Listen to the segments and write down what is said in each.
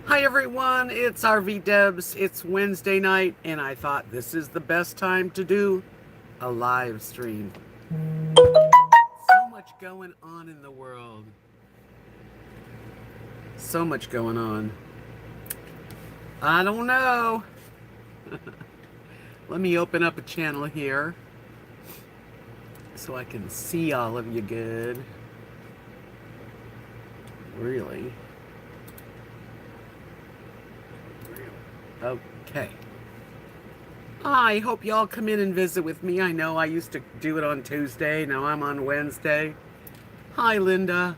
Hi everyone, it's RV Debs. It's Wednesday night, and I thought this is the best time to do a live stream. So much going on in the world. So much going on. I don't know. Let me open up a channel here so I can see all of you good. Really? Okay. I hope y'all come in and visit with me. I know I used to do it on Tuesday. Now I'm on Wednesday. Hi, Linda.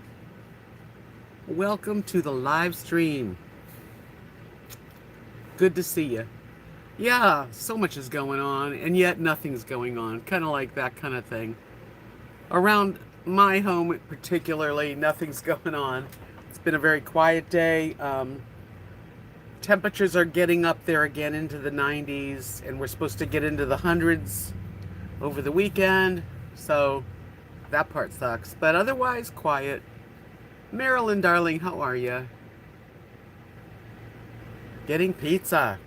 Welcome to the live stream. Good to see you. Yeah, so much is going on, and yet nothing's going on. Kind of like that kind of thing. Around my home, particularly, nothing's going on. It's been a very quiet day. Temperatures are getting up there again into the 90s, and we're supposed to get into the hundreds over the weekend. So that part sucks. But otherwise, quiet. Marilyn, darling, how are you? Getting pizza.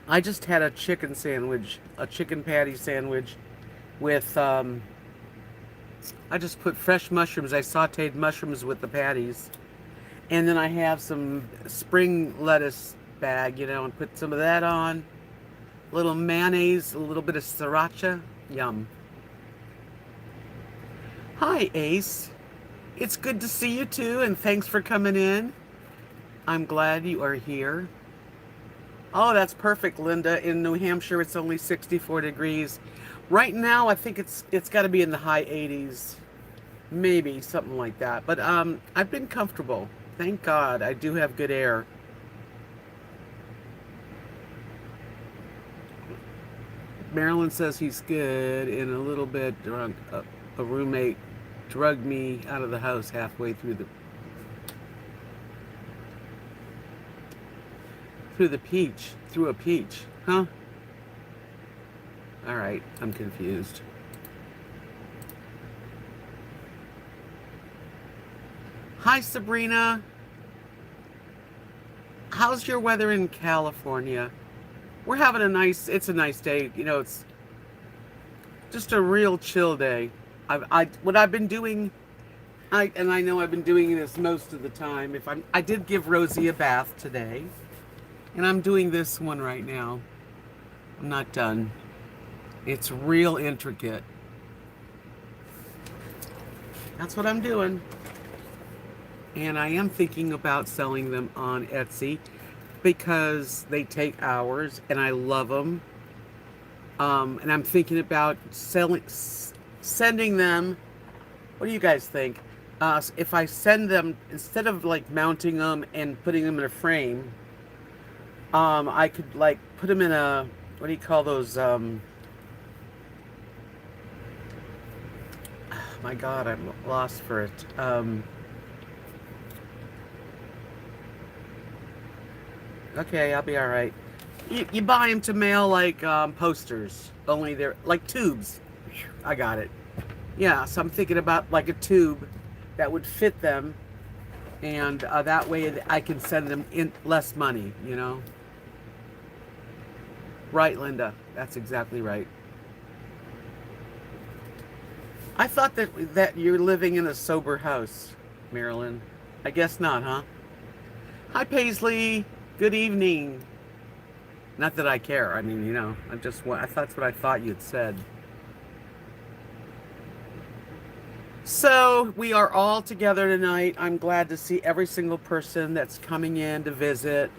I just had a chicken sandwich, a chicken patty sandwich with, I just put fresh mushrooms. I sauteed mushrooms with the patties. And then I have some spring lettuce bag, and put some of that on. A little mayonnaise, a little bit of sriracha. Yum. Hi, Ace. It's good to see you too, and thanks for coming in. I'm glad you are here. Oh, that's perfect, Linda. In New Hampshire, it's only 64 degrees. Right now, I think it's got to be in the high 80s. Maybe something like that. But I've been comfortable. Thank God. I do have good air. Marilyn says he's good and a little bit drunk. A roommate drugged me out of the house halfway through a peach. Huh? All right, I'm confused. Hi, Sabrina. How's your weather in California? We're having it's a nice day. It's just a real chill day. What I've been doing, and I know I've been doing this most of the time. I did give Rosie a bath today, and I'm doing this one right now. I'm not done. It's real intricate. That's what I'm doing. And I am thinking about selling them on Etsy because they take hours and I love them. And I'm thinking about sending them. What do you guys think? If I send them, instead of like mounting them and putting them in a frame, I could like put them in a, what do you call those? My God, I'm lost for it. Okay, I'll be all right. You buy them to mail like posters, only they're like tubes. I got it. Yeah, so I'm thinking about like a tube that would fit them, and that way I can send them in less money. Right, Linda. That's exactly right. I thought that you're living in a sober house, Marilyn. I guess not, huh? Hi, Paisley. Good evening. Not that I care. I mean, I thought that's what I thought you'd said. So we are all together tonight. I'm glad to see every single person that's coming in to visit.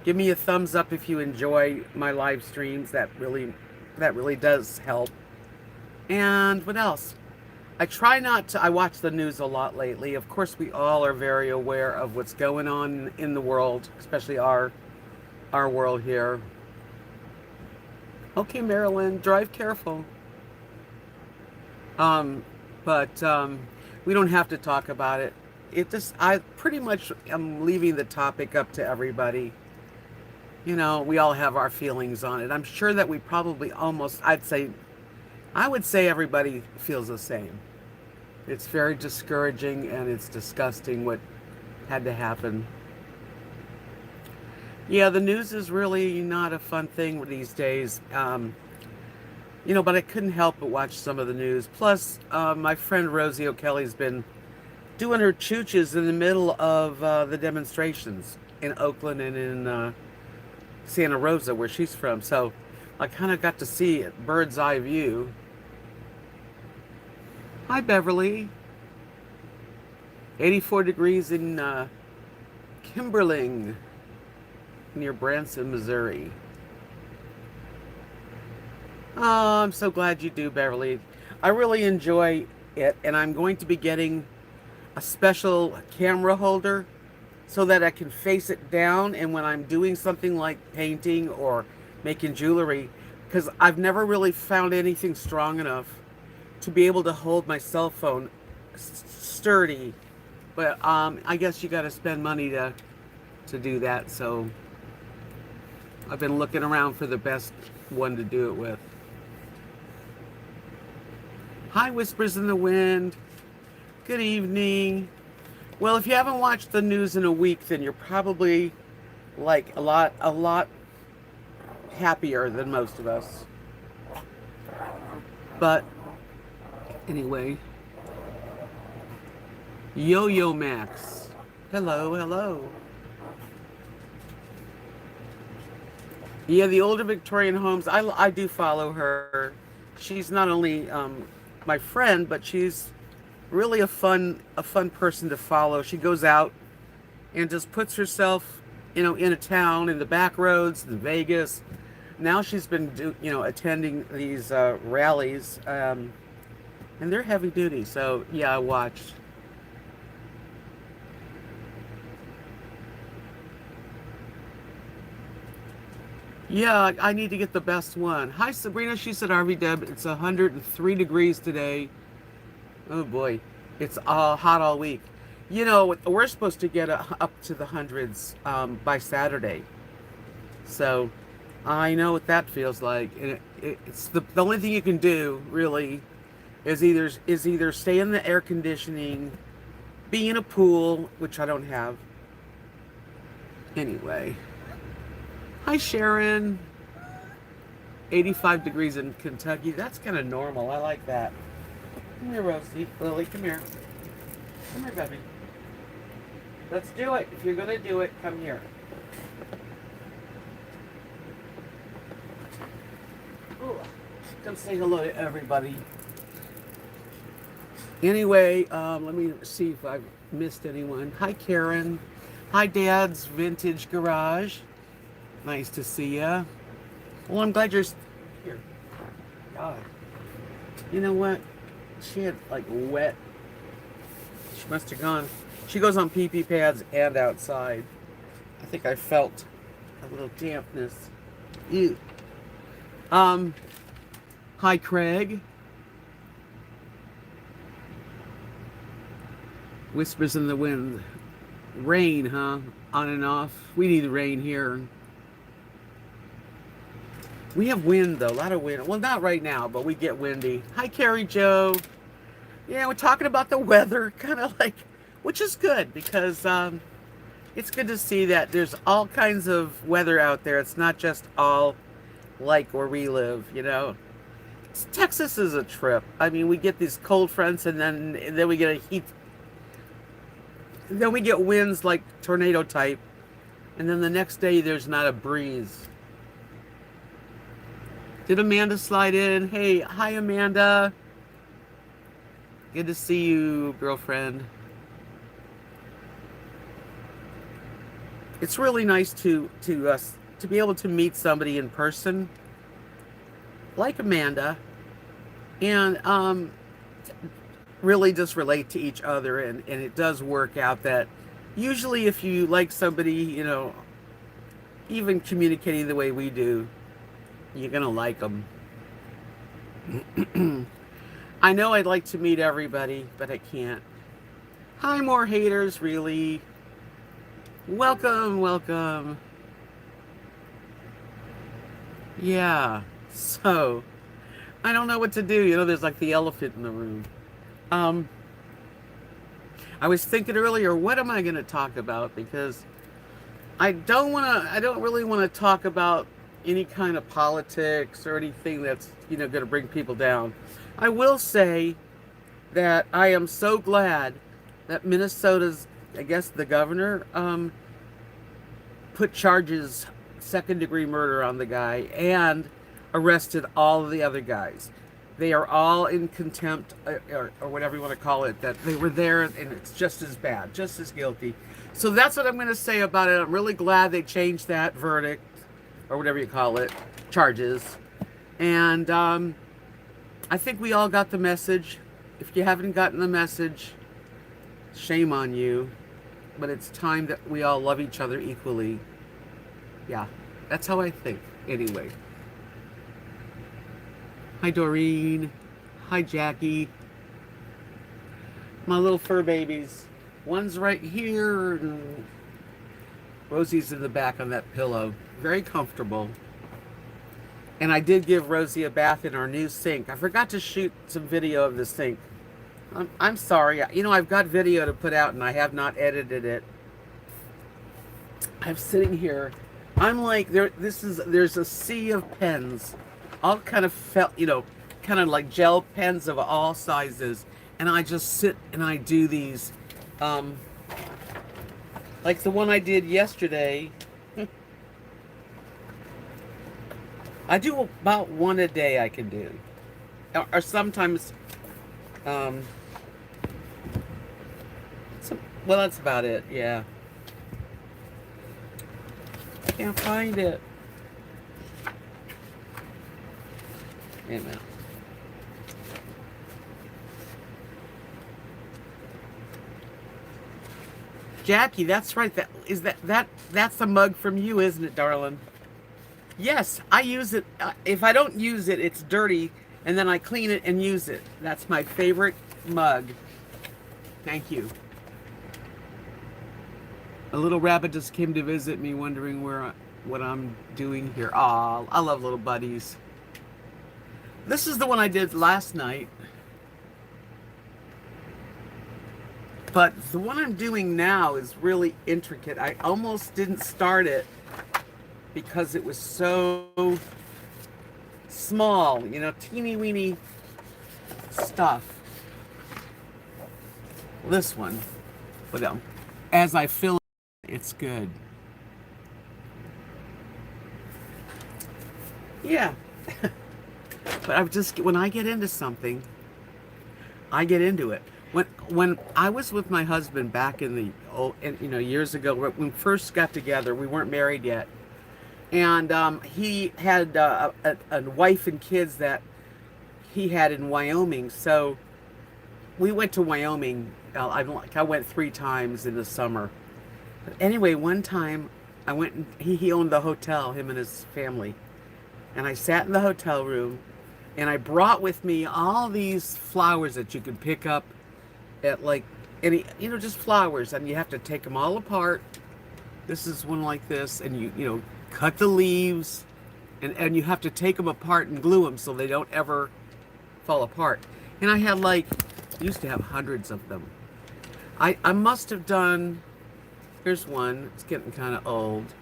Give me a thumbs up if you enjoy my live streams. That really does help. And what else? I try not to. I watch the news a lot lately. Of course, we all are very aware of what's going on in the world, especially our world here. Okay, Marilyn, drive careful. Um, but we don't have to talk about it. I pretty much am leaving the topic up to everybody. We all have our feelings on it. I'm sure that we probably I would say everybody feels the same. It's very discouraging and it's disgusting what had to happen. Yeah, the news is really not a fun thing these days. But I couldn't help but watch some of the news. Plus, my friend Rosie O'Kelly's been doing her chooches in the middle of the demonstrations in Oakland and in Santa Rosa, where she's from. So I kind of got to see it, bird's eye view. Hi, Beverly. 84 degrees in Kimberling, near Branson, Missouri. Oh, I'm so glad you do, Beverly. I really enjoy it, and I'm going to be getting a special camera holder so that I can face it down. And when I'm doing something like painting or making jewelry, because I've never really found anything strong enough to be able to hold my cell phone sturdy. But I guess you got to spend money to do that. So I've been looking around for the best one to do it with. Hi, Whispers in the Wind. Good evening. Well, if you haven't watched the news in a week, then you're probably like a lot happier than most of us. But anyway, Yo-Yo Max. Hello, hello. Yeah, the older Victorian homes. I do follow her. She's not only my friend, but she's really a fun person to follow. She goes out and just puts herself, in a town, in the back roads, in Vegas. Now she's been attending these rallies, and they're heavy duty. So yeah, I watched. Yeah, I need to get the best one. Hi, Sabrina. She said, RV Deb, it's 103 degrees today. Oh boy, it's all hot all week. We're supposed to get up to the hundreds by Saturday. So I know what that feels like. And it's the only thing you can do really is either stay in the air conditioning, be in a pool, which I don't have. Anyway. Hi, Sharon. 85 degrees in Kentucky. That's kind of normal. I like that. Come here, Rosie. Lily, come here. Come here, baby. Let's do it. If you're going to do it, come here. Ooh, come say hello to everybody. Anyway, let me see if I've missed anyone. Hi, Karen. Hi, Dad's Vintage Garage. Nice to see ya. Well, I'm glad you're here. God. You know what? She had like wet. She must have gone. She goes on pee pee pads and outside. I think I felt a little dampness. Ew. Hi, Craig. Whispers in the wind. Rain, huh? On and off. We need rain here. We have wind, though. A lot of wind. Well, not right now, but we get windy. Hi, Carrie Joe. Yeah, we're talking about the weather, kind of like, which is good because it's good to see that there's all kinds of weather out there. It's not just all like where we live. Texas is a trip. I mean, we get these cold fronts and then we get a heat. Then we get winds like tornado type. And then the next day there's not a breeze. Did Amanda slide in? Hey, hi Amanda. Good to see you, girlfriend. It's really nice to be able to meet somebody in person, like Amanda, and really just relate to each other. And it does work out that usually if you like somebody, even communicating the way we do, you're gonna like them. I know I'd like to meet everybody, but I can't. Hi, more haters, really. Welcome, welcome. Yeah, so I don't know what to do. There's like the elephant in the room. I was thinking earlier, what am I going to talk about? Because I don't really want to talk about any kind of politics or anything that's, going to bring people down. I will say that I am so glad that Minnesota's, I guess, the governor, put charges, second degree murder on the guy and arrested all of the other guys. They are all in contempt, or whatever you want to call it, that they were there and it's just as bad, just as guilty. So that's what I'm going to say about it. I'm really glad they changed that verdict, or whatever you call it, charges. And I think we all got the message. If you haven't gotten the message, shame on you. But it's time that we all love each other equally. Yeah, that's how I think, anyway. Hi, Doreen. Hi, Jackie. My little fur babies. One's right here, and Rosie's in the back on that pillow. Very comfortable. And I did give Rosie a bath in our new sink. I forgot to shoot some video of the sink. I'm sorry. I've got video to put out, and I have not edited it. I'm sitting here. I'm like, there's a sea of pens. All kind of kind of like gel pens of all sizes. And I just sit and I do these. Like the one I did yesterday. I do about one a day I can do. Or sometimes, well, that's about it, yeah. Can't find it. Wait a minute. Jackie, that's right. That's the mug from you, isn't it, darling? Yes, I use it. If I don't use it, it's dirty, and then I clean it and use it. That's my favorite mug. Thank you. A little rabbit just came to visit me, wondering what I'm doing here. Aw, I love little buddies. This is the one I did last night. But the one I'm doing now is really intricate. I almost didn't start it because it was so small, teeny weeny stuff. This one, but as I fill it, it's good. Yeah. But when I get into something, I get into it. When I was with my husband back in the years ago, when we first got together, we weren't married yet, and he had a wife and kids that he had in Wyoming. So we went to Wyoming. I went 3 times in the summer. But anyway, one time I went and he owned the hotel, him and his family, and I sat in the hotel room, and I brought with me all these flowers that you can pick up at like any, just flowers, and you have to take them all apart. This is one like this, and you cut the leaves, and you have to take them apart and glue them so they don't ever fall apart. And I had used to have hundreds of them. I must have done, here's one, it's getting kind of old.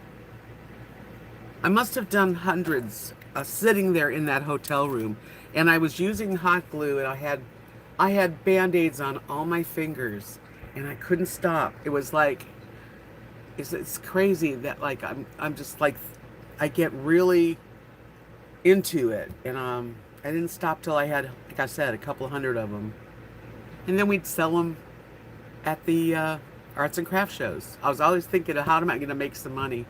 I must have done hundreds sitting there in that hotel room, and I was using hot glue, and I had Band-Aids on all my fingers, and I couldn't stop. It was like, it's crazy that I'm just I get really into it, and I didn't stop till I had, like I said, a couple hundred of them, and then we'd sell them at the arts and craft shows. I was always thinking of how am I going to make some money.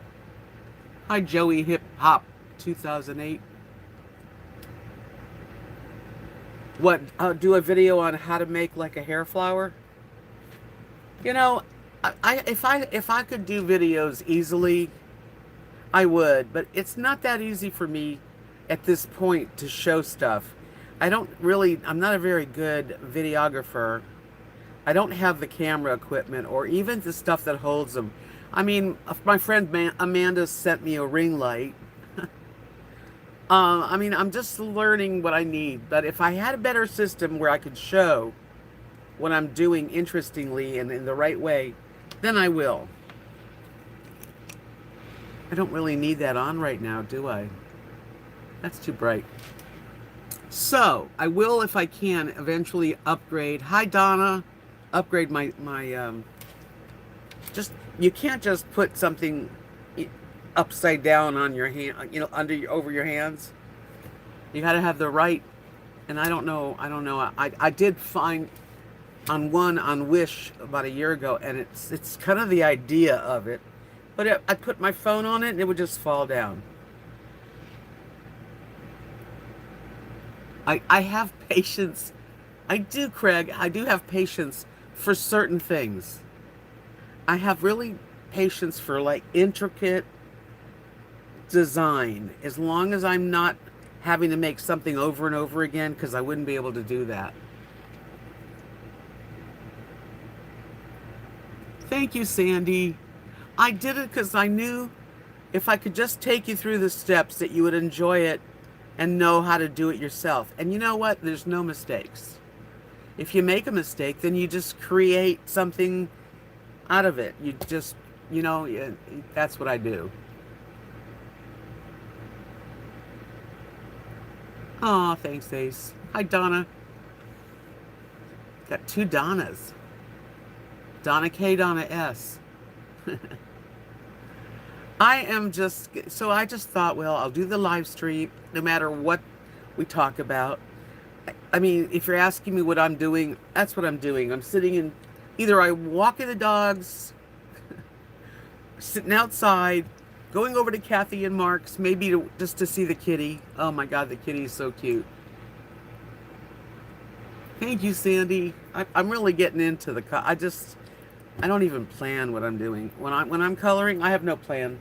Hi, Joey Hip Hop 2008. What? Do a video on how to make like a hair flower? If I could do videos easily, I would, but it's not that easy for me at this point to show stuff. I'm not a very good videographer. I don't have the camera equipment or even the stuff that holds them. I mean, my friend Amanda sent me a ring light. I'm just learning what I need. But if I had a better system where I could show what I'm doing interestingly and in the right way, then I will. I don't really need that on right now, do I? That's too bright. So I will, if I can, eventually upgrade. Hi, Donna. Upgrade my. Just you can't just put something upside down on your hand, under over your hands. You got to have the right. And I don't know. I don't know. I did find on one on Wish about a year ago, and it's kind of the idea of it. But I put my phone on it, and it would just fall down. I have patience. I do, Craig. I do have patience for certain things. I have really patience for like intricate design, as long as I'm not having to make something over and over again, because I wouldn't be able to do that. Thank you, Sandy. I did it because I knew if I could just take you through the steps that you would enjoy it and know how to do it yourself. And you know what? There's no mistakes. If you make a mistake, then you just create something out of it. You just, that's what I do. Oh, thanks, Ace. Hi, Donna. Got two Donnas. Donna K, Donna S. I just thought, well, I'll do the live stream no matter what we talk about. I mean, if you're asking me what I'm doing, that's what I'm doing. I'm sitting in, either I walking the dogs, sitting outside, going over to Kathy and Mark's, maybe just to see the kitty. Oh my God, the kitty is so cute. Thank you, Sandy. I'm really getting into I don't even plan what I'm doing. When I'm coloring, I have no plan.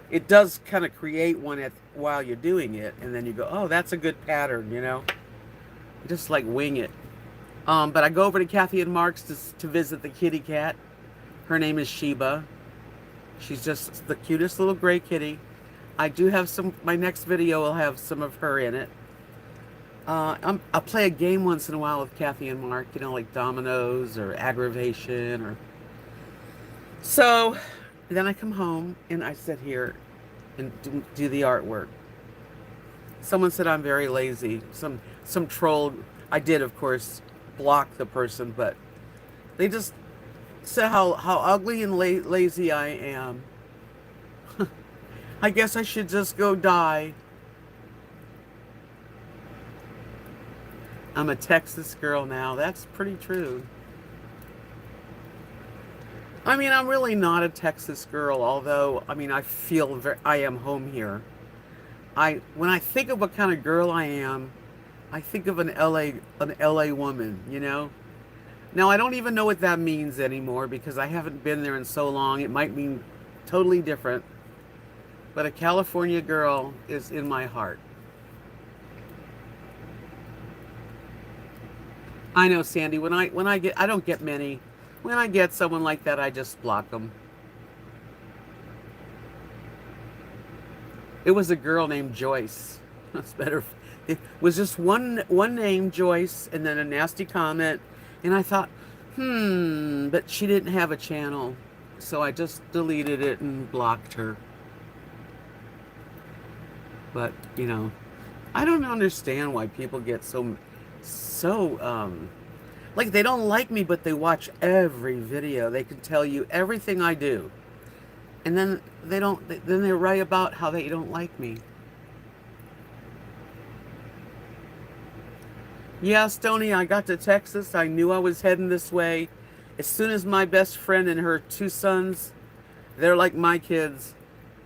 It does kind of create one while you're doing it, and then you go, oh, that's a good pattern. Just like wing it. But I go over to Kathy and Mark's to visit the kitty cat. Her name is Sheba. She's just the cutest little gray kitty. I do have my next video will have some of her in it. I'll play a game once in a while with Kathy and Mark, like dominoes or aggravation or. So then I come home and I sit here and do the artwork. Someone said I'm very lazy. Some troll. I did, of course, block the person, but they just said how ugly and lazy I am. I guess I should just go die. I'm a Texas girl now. That's pretty true. I mean, I'm really not a Texas girl, although, I mean, I am home here. When I think of what kind of girl I am, I think of an LA woman. Now, I don't even know what that means anymore because I haven't been there in so long. It might mean totally different. But a California girl is in my heart. I know, Sandy. I don't get many. When I get someone like that, I just block them. It was a girl named Joyce. That's better. It was just one name, Joyce, and then a nasty comment. And I thought, but she didn't have a channel. So I just deleted it and blocked her. But, I don't understand why people get so like they don't like me, but they watch every video. They can tell you everything I do. And then they write about how they don't like me. Yeah, Stoney, I got to Texas. I knew I was heading this way. As soon as my best friend and her two sons, they're like my kids,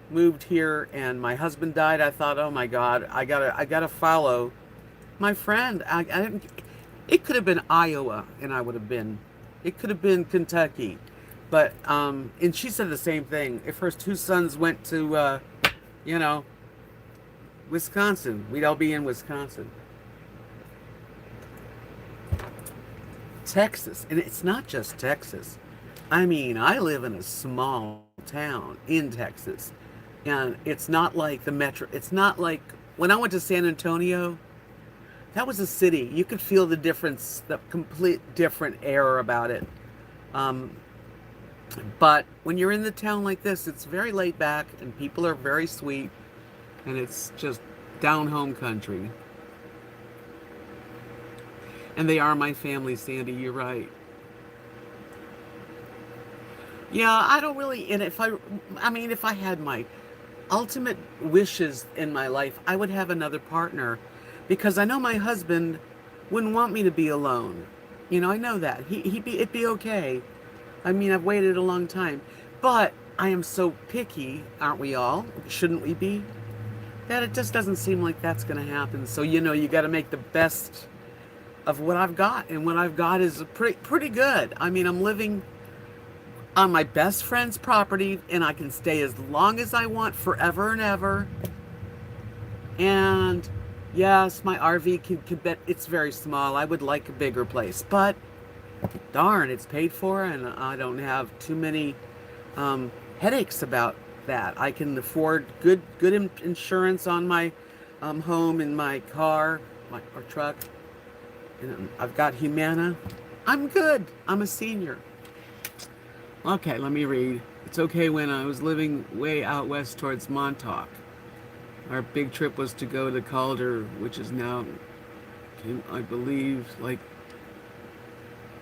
moved here and my husband died, I thought, oh my God, I gotta follow my friend. It could have been Iowa and I would have been. It could have been Kentucky. But, and she said the same thing. If her two sons went to, Wisconsin, we'd all be in Wisconsin. Texas, and it's not just Texas. I mean, I live in a small town in Texas, and it's not like the metro. It's not like when I went to San Antonio, that was a city. You could feel the difference, the complete different air about it. But when you're in the town like this, it's very laid back and people are very sweet and it's just down home country. And they are my family, Sandy, you're right. Yeah, I don't really, and I mean, if I had my ultimate wishes in my life, I would have another partner because I know my husband wouldn't want me to be alone. I know that. It'd be okay. I mean, I've waited a long time, but I am so picky, aren't we all? Shouldn't we be? That it just doesn't seem like that's going to happen. So, you got to make the best of what I've got, and what I've got is pretty good. I mean, I'm living on my best friend's property, and I can stay as long as I want, forever and ever. And yes, my RV can bet it's very small. I would like a bigger place, but darn, it's paid for, and I don't have too many headaches about that. I can afford good insurance on my home and my car, or truck. And I've got Humana. I'm good. I'm a senior. Okay, let me read. It's okay when I was living way out west towards Montauk. Our big trip was to go to Calder, which is now, I believe, like,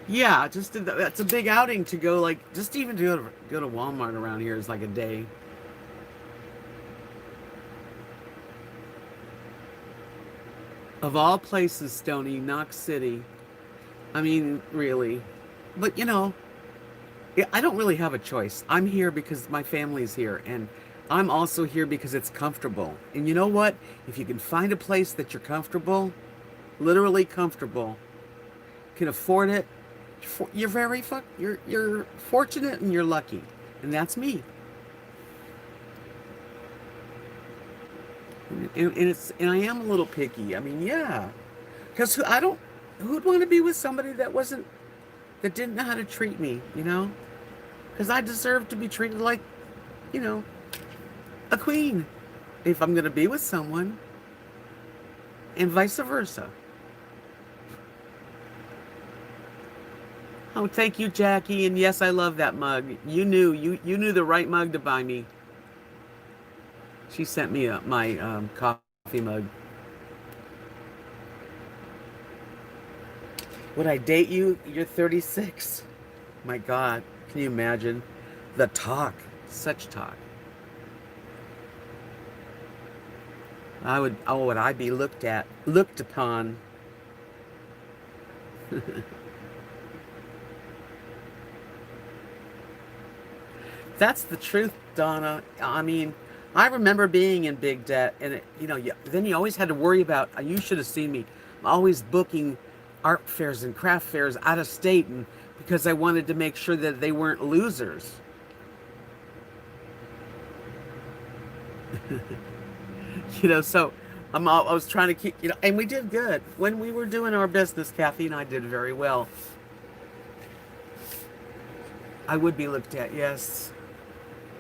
yeah, that's a big outing to go, like, just even to go to Walmart around here is like a day. Of all places, Stony, Knox City. I mean, really. But, yeah, I don't really have a choice. I'm here because my family's here, and I'm also here because it's comfortable. And you know what? If you can find a place that you're comfortable, literally comfortable, can afford it, you're you're fortunate and you're lucky. And that's me. And I am a little picky. I mean, yeah. Because who'd want to be with somebody that didn't know how to treat me, Because I deserve to be treated like, you know, a queen if I'm going to be with someone, and vice versa. Oh, thank you, Jackie. And yes, I love that mug. You knew the right mug to buy me. She sent me my coffee mug. Would I date you? You're 36. My God, can you imagine the talk? Such talk. Would I be looked upon? That's the truth, Donna. I mean, I remember being in big debt, and then you always had to worry about. You should have seen me. I'm always booking art fairs and craft fairs out of state, and because I wanted to make sure that they weren't losers. So I was trying to keep, and we did good when we were doing our business. Kathy and I did very well. I would be looked at, yes,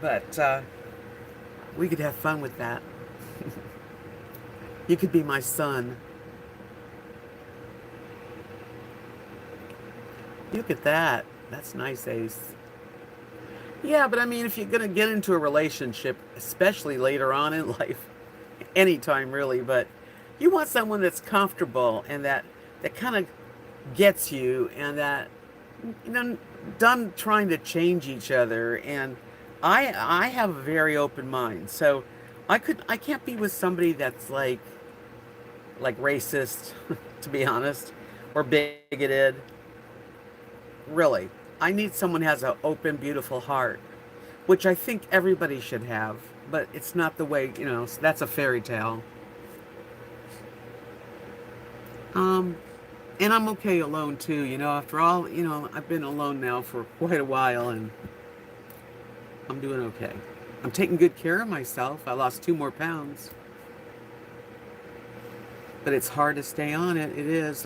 but we could have fun with that. You could be my son. Look at that. That's nice, Ace. Yeah, but I mean, if you're going to get into a relationship, especially later on in life, anytime really, but you want someone that's comfortable and that kind of gets you, and that, done trying to change each other. And I have a very open mind, so I can't be with somebody that's like racist, to be honest, or bigoted. Really, I need someone who has an open, beautiful heart, which I think everybody should have, but it's not the way, so that's a fairy tale. Um, and I'm okay alone too, after all, I've been alone now for quite a while, and I'm doing okay. I'm taking good care of myself. I lost 2 more pounds, but it's hard to stay on it. It is.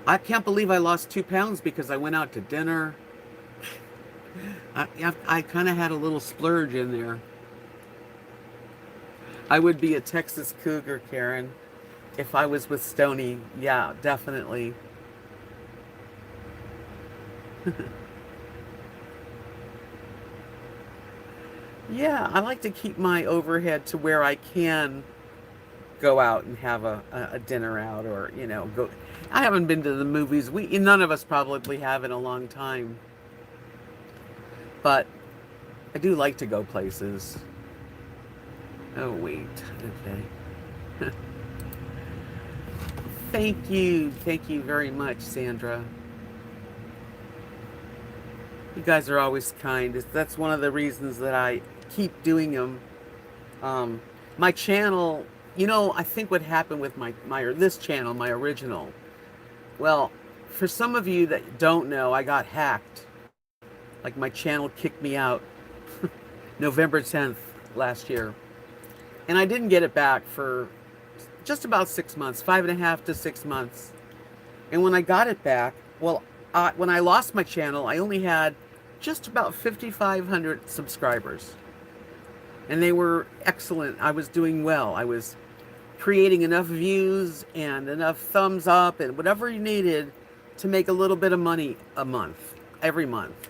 I can't believe I lost 2 pounds because I went out to dinner. I kind of had a little splurge in there. I would be a Texas Cougar, Karen, if I was with Stony. Yeah, definitely. Yeah, I like to keep my overhead to where I can go out and have a dinner out, or go. I haven't been to the movies. We none of us probably have in a long time, but I do like to go places. Oh wait, okay. Thank you very much, Sandra. You guys are always kind. That's one of the reasons that I keep doing them. Um, my channel, I think what happened with my this channel, my original. Well, for some of you that don't know, I got hacked. Like my channel kicked me out November 10th last year. And I didn't get it back for just about 6 months, 5.5 to 6 months. And when I got it back, well, when I lost my channel, I only had just about 5,500 subscribers. And they were excellent. I was doing well. I was creating enough views and enough thumbs up and whatever you needed to make a little bit of money a month, every month.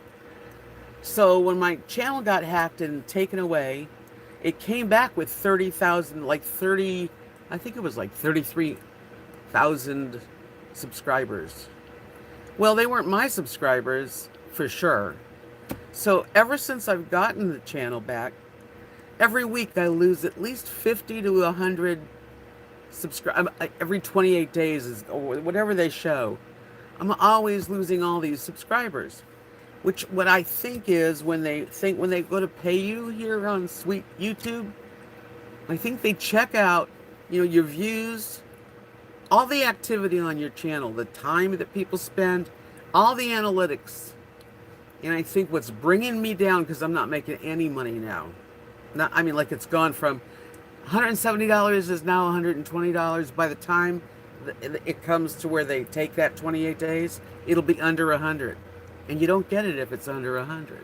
So when my channel got hacked and taken away, it came back with 30,000, like 30, I think it was like 33,000 subscribers. Well, they weren't my subscribers for sure. So ever since I've gotten the channel back, every week I lose at least 50 to 100 subscribe every 28 days is, or whatever they show. I'm always losing all these subscribers, which what I think is when they go to pay you here on sweet YouTube, I think they check out, your views, all the activity on your channel, the time that people spend, all the analytics. And I think what's bringing me down, because I'm not making any money now. Like it's gone from $170 is now $120. By the time it comes to where they take that 28 days, it'll be under 100. And you don't get it if it's under 100.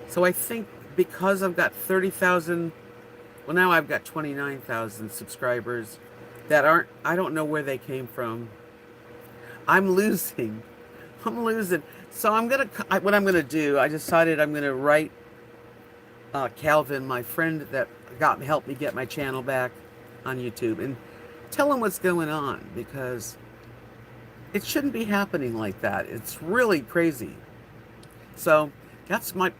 So I think because I've got 30,000, well, now I've got 29,000 subscribers I don't know where they came from. I'm losing. I'm losing. So what I'm gonna do, I decided I'm gonna write Calvin, my friend that helped me get my channel back on YouTube, and tell him what's going on, because it shouldn't be happening like that. It's really crazy. So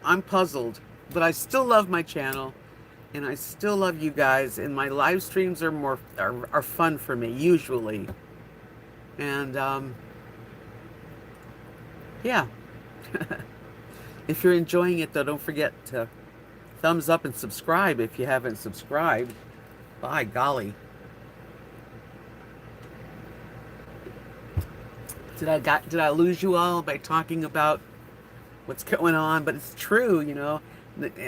I'm puzzled, but I still love my channel, and I still love you guys, and my live streams are fun for me usually. And yeah. If you're enjoying it though, don't forget to thumbs up and subscribe if you haven't subscribed. By golly. Did I lose you all by talking about what's going on? But it's true,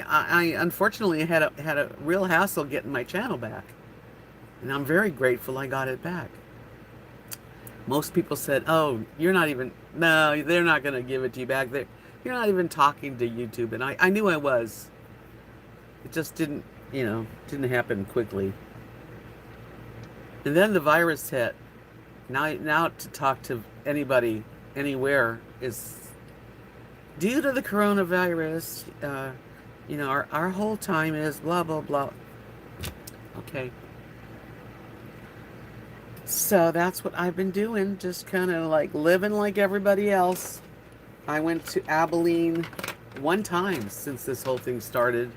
I unfortunately had a real hassle getting my channel back, and I'm very grateful I got it back. Most people said, "Oh, no, they're not going to give it to you back. You're not even talking to YouTube," and I knew I was. It just didn't happen quickly. And then the virus hit. Now to talk to anybody, anywhere is due to the coronavirus. Our whole time is blah, blah, blah. Okay. So that's what I've been doing. Just kind of like living like everybody else. I went to Abilene one time since this whole thing started.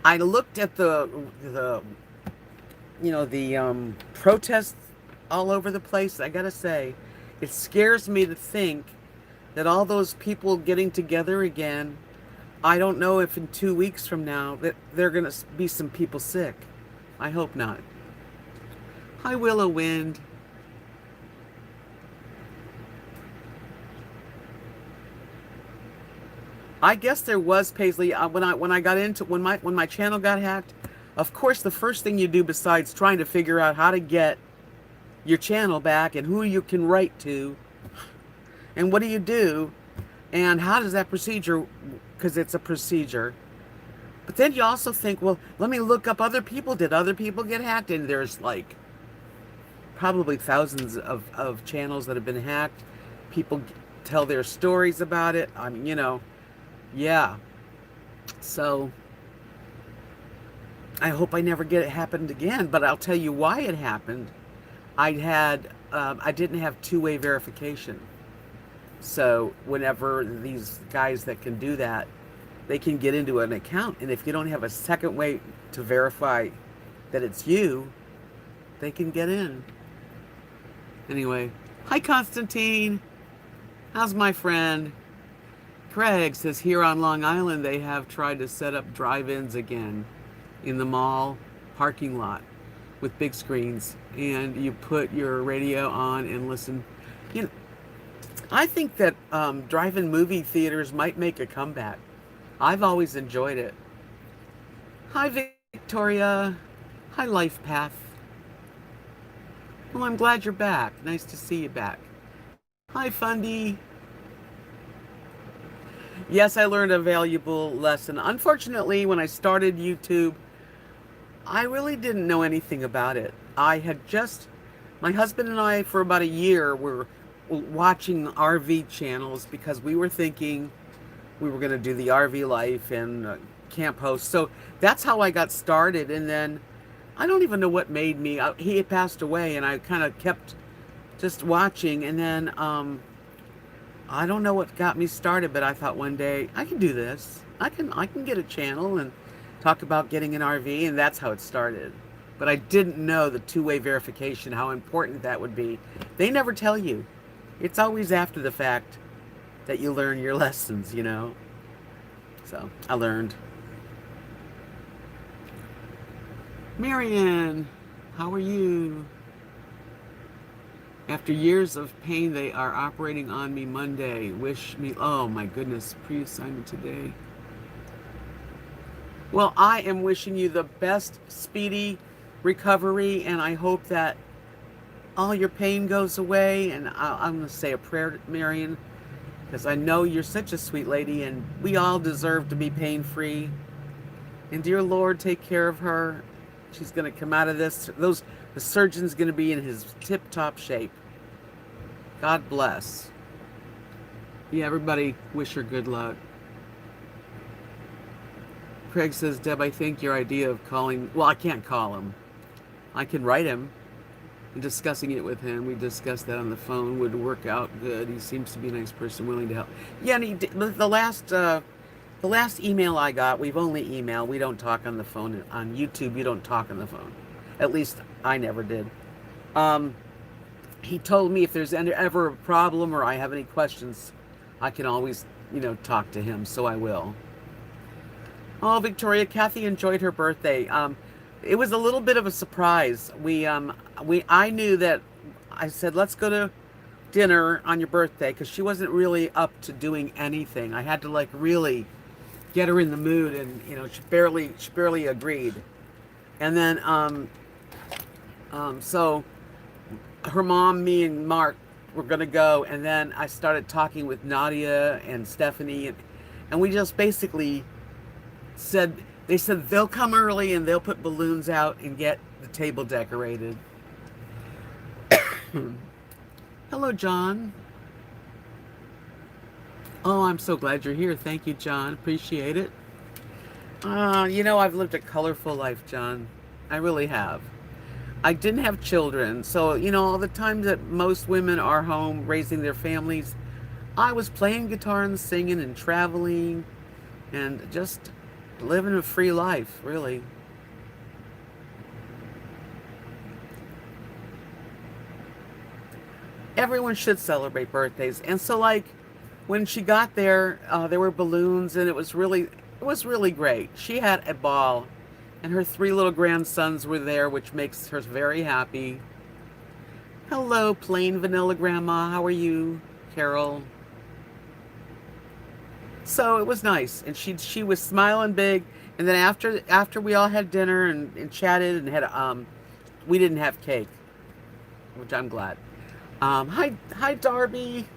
I looked at the protests all over the place. I gotta say, it scares me to think that all those people getting together again, I don't know if in 2 weeks from now that there are going to be some people sick. I hope not. Hi, Willow Wind. I guess there was, Paisley, when my channel got hacked. Of course, the first thing you do besides trying to figure out how to get your channel back and who you can write to, and what do you do, and how does that procedure, because it's a procedure. But then you also think, well, let me look up other people. Did other people get hacked? And there's like probably thousands of channels that have been hacked. People tell their stories about it. Yeah. So I hope I never get it happened again. But I'll tell you why it happened. I didn't have two-way verification. So whenever these guys that can do that, they can get into an account, and if you don't have a second way to verify that it's you, they can get in. Anyway, hi Constantine. How's my friend? Craig says here on Long Island they have tried to set up drive-ins again in the mall parking lot with big screens, and you put your radio on and listen. You know, I think that drive-in movie theaters might make a comeback. I've always enjoyed it. Hi Victoria. Hi Life Path. Well, I'm glad you're back. Nice to see you back. Hi Fundy. Yes, I learned a valuable lesson. Unfortunately, when I started YouTube, I really didn't know anything about it. My husband and I, for about a year, were watching RV channels because we were thinking we were going to do the RV life and camp host. So that's how I got started. And then I don't even know what made me. He had passed away, and I kind of kept just watching. And then I don't know what got me started, but I thought one day I can do this. I can get a channel and talk about getting an RV, and that's how it started. But I didn't know the two-way verification, how important that would be. They never tell you. It's always after the fact that you learn your lessons, you know. So I learned. Marianne, how are you? After years of pain, they are operating on me Monday. Wish me, oh my goodness, pre-assignment today. Well, I am wishing you the best speedy recovery, and I hope that all your pain goes away. And I'm going to say a prayer, Marion, because I know you're such a sweet lady, and we all deserve to be pain-free. And dear Lord, take care of her. She's going to come out of this. The surgeon's going to be in his tip-top shape. God bless. Yeah, everybody wish her good luck. Craig says, Deb, I think your idea of calling, well, I can't call him. I can write him and discussing it with him. We discussed that on the phone, would work out good. He seems to be a nice person, willing to help. Yeah, and the last email I got, we've only emailed. We don't talk on the phone. On YouTube, you don't talk on the phone. At least I never did. He told me if there's ever a problem or I have any questions, I can always, talk to him. So I will. Oh, Victoria, Kathy enjoyed her birthday. It was a little bit of a surprise. I knew that I said, let's go to dinner on your birthday, because she wasn't really up to doing anything. I had to really get her in the mood, and she barely agreed. And then so her mom, me, and Mark were gonna go, and then I started talking with Nadia and Stephanie, and we just basically they said they'll come early and they'll put balloons out and get the table decorated. Hello, John. Oh, I'm so glad you're here. Thank you, John. Appreciate it. I've lived a colorful life, John. I really have. I didn't have children, so, all the time that most women are home raising their families, I was playing guitar and singing and traveling and just living a free life, really. Everyone should celebrate birthdays. And so, when she got there, there were balloons, and it was really great. She had a ball, and her 3 little grandsons were there, which makes her very happy. Hello, plain vanilla grandma. How are you, Carol? So it was nice, and she was smiling big. And then after we all had dinner and chatted and had we didn't have cake, which I'm glad. Hi Darby.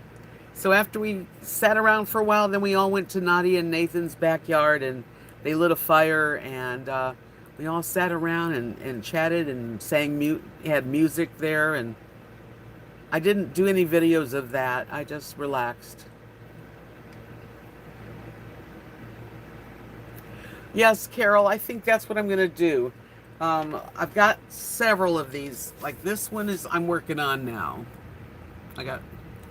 So after we sat around for a while, then we all went to Nadia and Nathan's backyard, and they lit a fire, and we all sat around and chatted and had music there, and I didn't do any videos of that. I just relaxed. Yes, Carol, I think that's what I'm going to do. I've got several of these. Like this one is I'm working on now. I got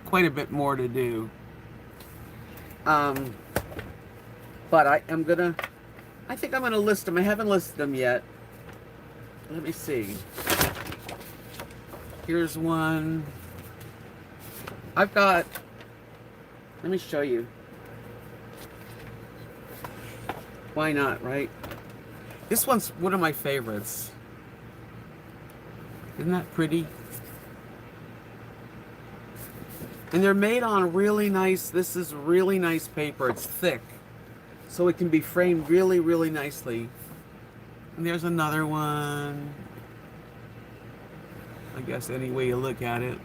quite a bit more to do. Um, but I think I'm gonna list them. I haven't listed them yet. Let me see. Here's one. I've got, let me show you. Why not, right? This one's one of my favorites. Isn't that pretty? And they're made on really nice, this is really nice paper. It's thick. So it can be framed really, really nicely. And there's another one. I guess any way you look at it.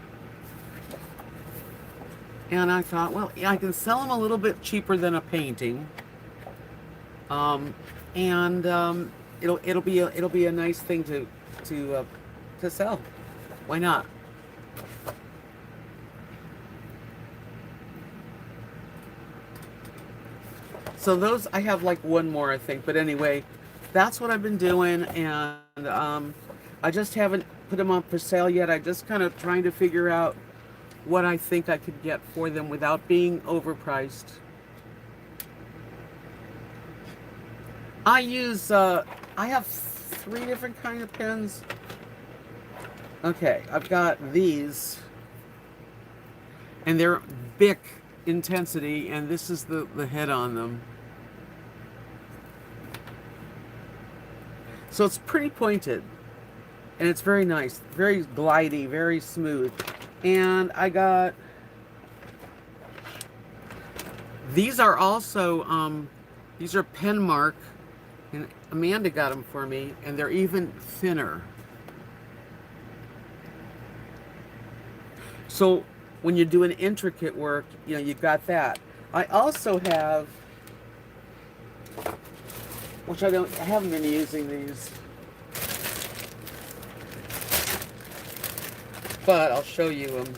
And I thought, well, yeah, I can sell them a little bit cheaper than a painting. It'll be a nice thing to sell. Why not? So those, I have like one more, I think. But anyway, that's what I've been doing, and I just haven't put them up for sale yet. I just kind of trying to figure out what I think I could get for them without being overpriced. I have 3 different kind of pens. Okay, I've got these, and they're Bic intensity, and this is the head on them. So it's pretty pointed, and it's very nice, very glidey, very smooth. And I got, these are also, these are Penmark, and Amanda got them for me, and they're even thinner. So when you're doing intricate work, you know, you've got that. I also have, which I haven't been using these, but I'll show you them.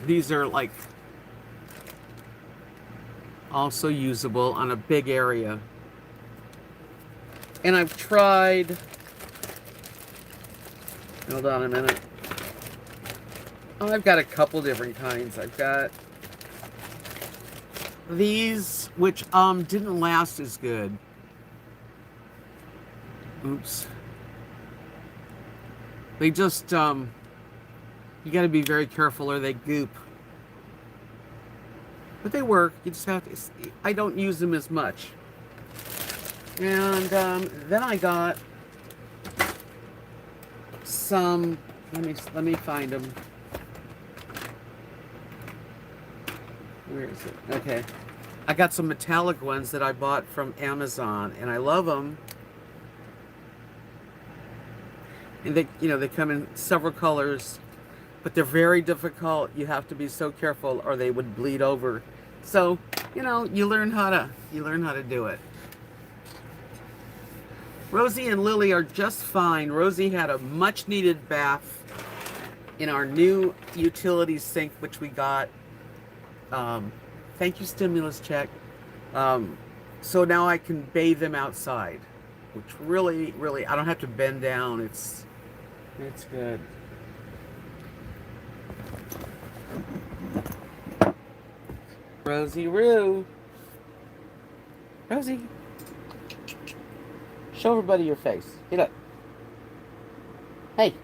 These are like also usable on a big area. And I've tried, hold on a minute. Oh, I've got a couple different kinds. I've got these, which didn't last as good. Oops. They just, you got to be very careful or they goop. But they work. You just have to, I don't use them as much. And then I got some, let me find them. Where is it? Okay. I got some metallic ones that I bought from Amazon, and I love them. And they, you know, they come in several colors, but they're very difficult. You have to be so careful or they would bleed over. So, you know, you learn how to do it. Rosie and Lily are just fine. Rosie had a much needed bath in our new utility sink, which we got. Thank you, stimulus check. So now I can bathe them outside, which really, really, I don't have to bend down. It's good. Rosie Roo. Rosie. Show everybody your face. Get up. Hey.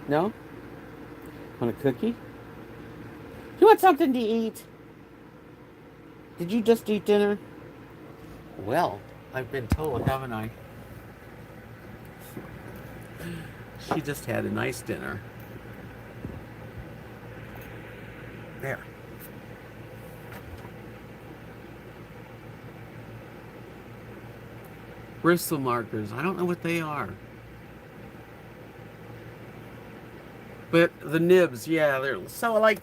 No? Want a cookie? You want something to eat? Did you just eat dinner? Well, I've been told, haven't I? She just had a nice dinner. There. Bristle markers. I don't know what they are. But the nibs, yeah, they're so like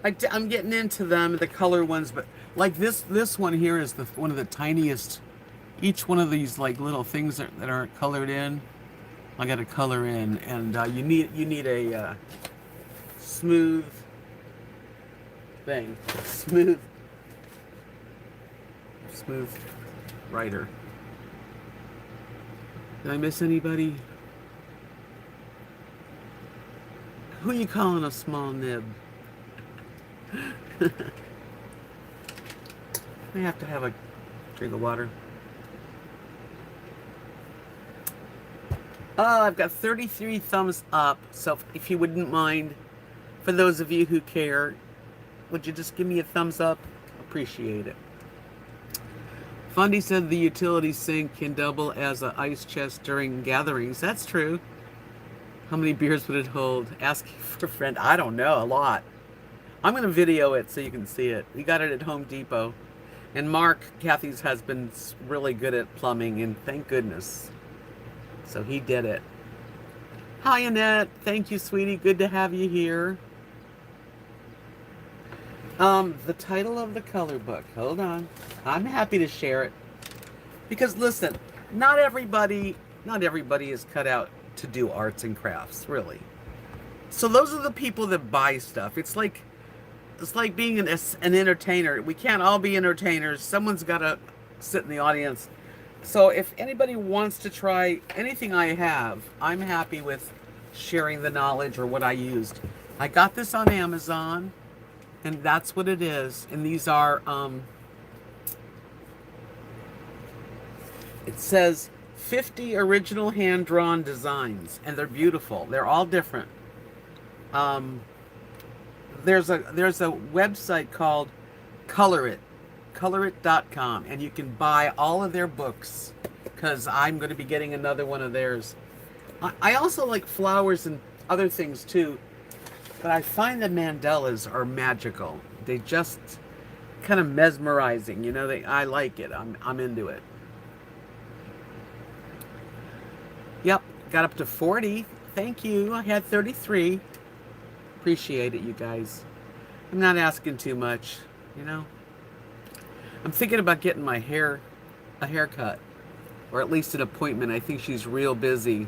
I'm getting into them, the color ones, but like this one here is one of the tiniest. Each one of these like little things that aren't colored in, I got to color in, and you need a smooth thing, smooth smooth rider. Did I miss anybody? Who you calling a small nib? I have to have a drink of water. Oh, I've got 33 thumbs up. So if you wouldn't mind, for those of you who care, would you just give me a thumbs up? Appreciate it. Fundy said the utility sink can double as an ice chest during gatherings. That's true. How many beers would it hold? Asking for a friend. I don't know. A lot. I'm going to video it so you can see it. We got it at Home Depot. And Mark, Kathy's husband's really good at plumbing, and thank goodness. So he did it. Hi, Annette. Thank you, sweetie. Good to have you here. The title of the color book. Hold on. I'm happy to share it. Because listen, not everybody is cut out to do arts and crafts, really. So those are the people that buy stuff. It's like being an entertainer. We can't all be entertainers. Someone's got to sit in the audience. So if anybody wants to try anything I have, I'm happy with sharing the knowledge or what I used. I got this on Amazon, and that's what it is. And these are, it says 50 original hand-drawn designs, and they're beautiful. They're all different. There's a website called colorit.com, and you can buy all of their books, because I'm going to be getting another one of theirs. I also like flowers and other things too, but I find the mandalas are magical. They just kind of mesmerizing, you know. I like it. I'm into it. Yep, got up to 40. Thank you. I had 33. Appreciate it, you guys. I'm not asking too much, you know. I'm thinking about getting my hair a haircut, or at least an appointment. I think she's real busy.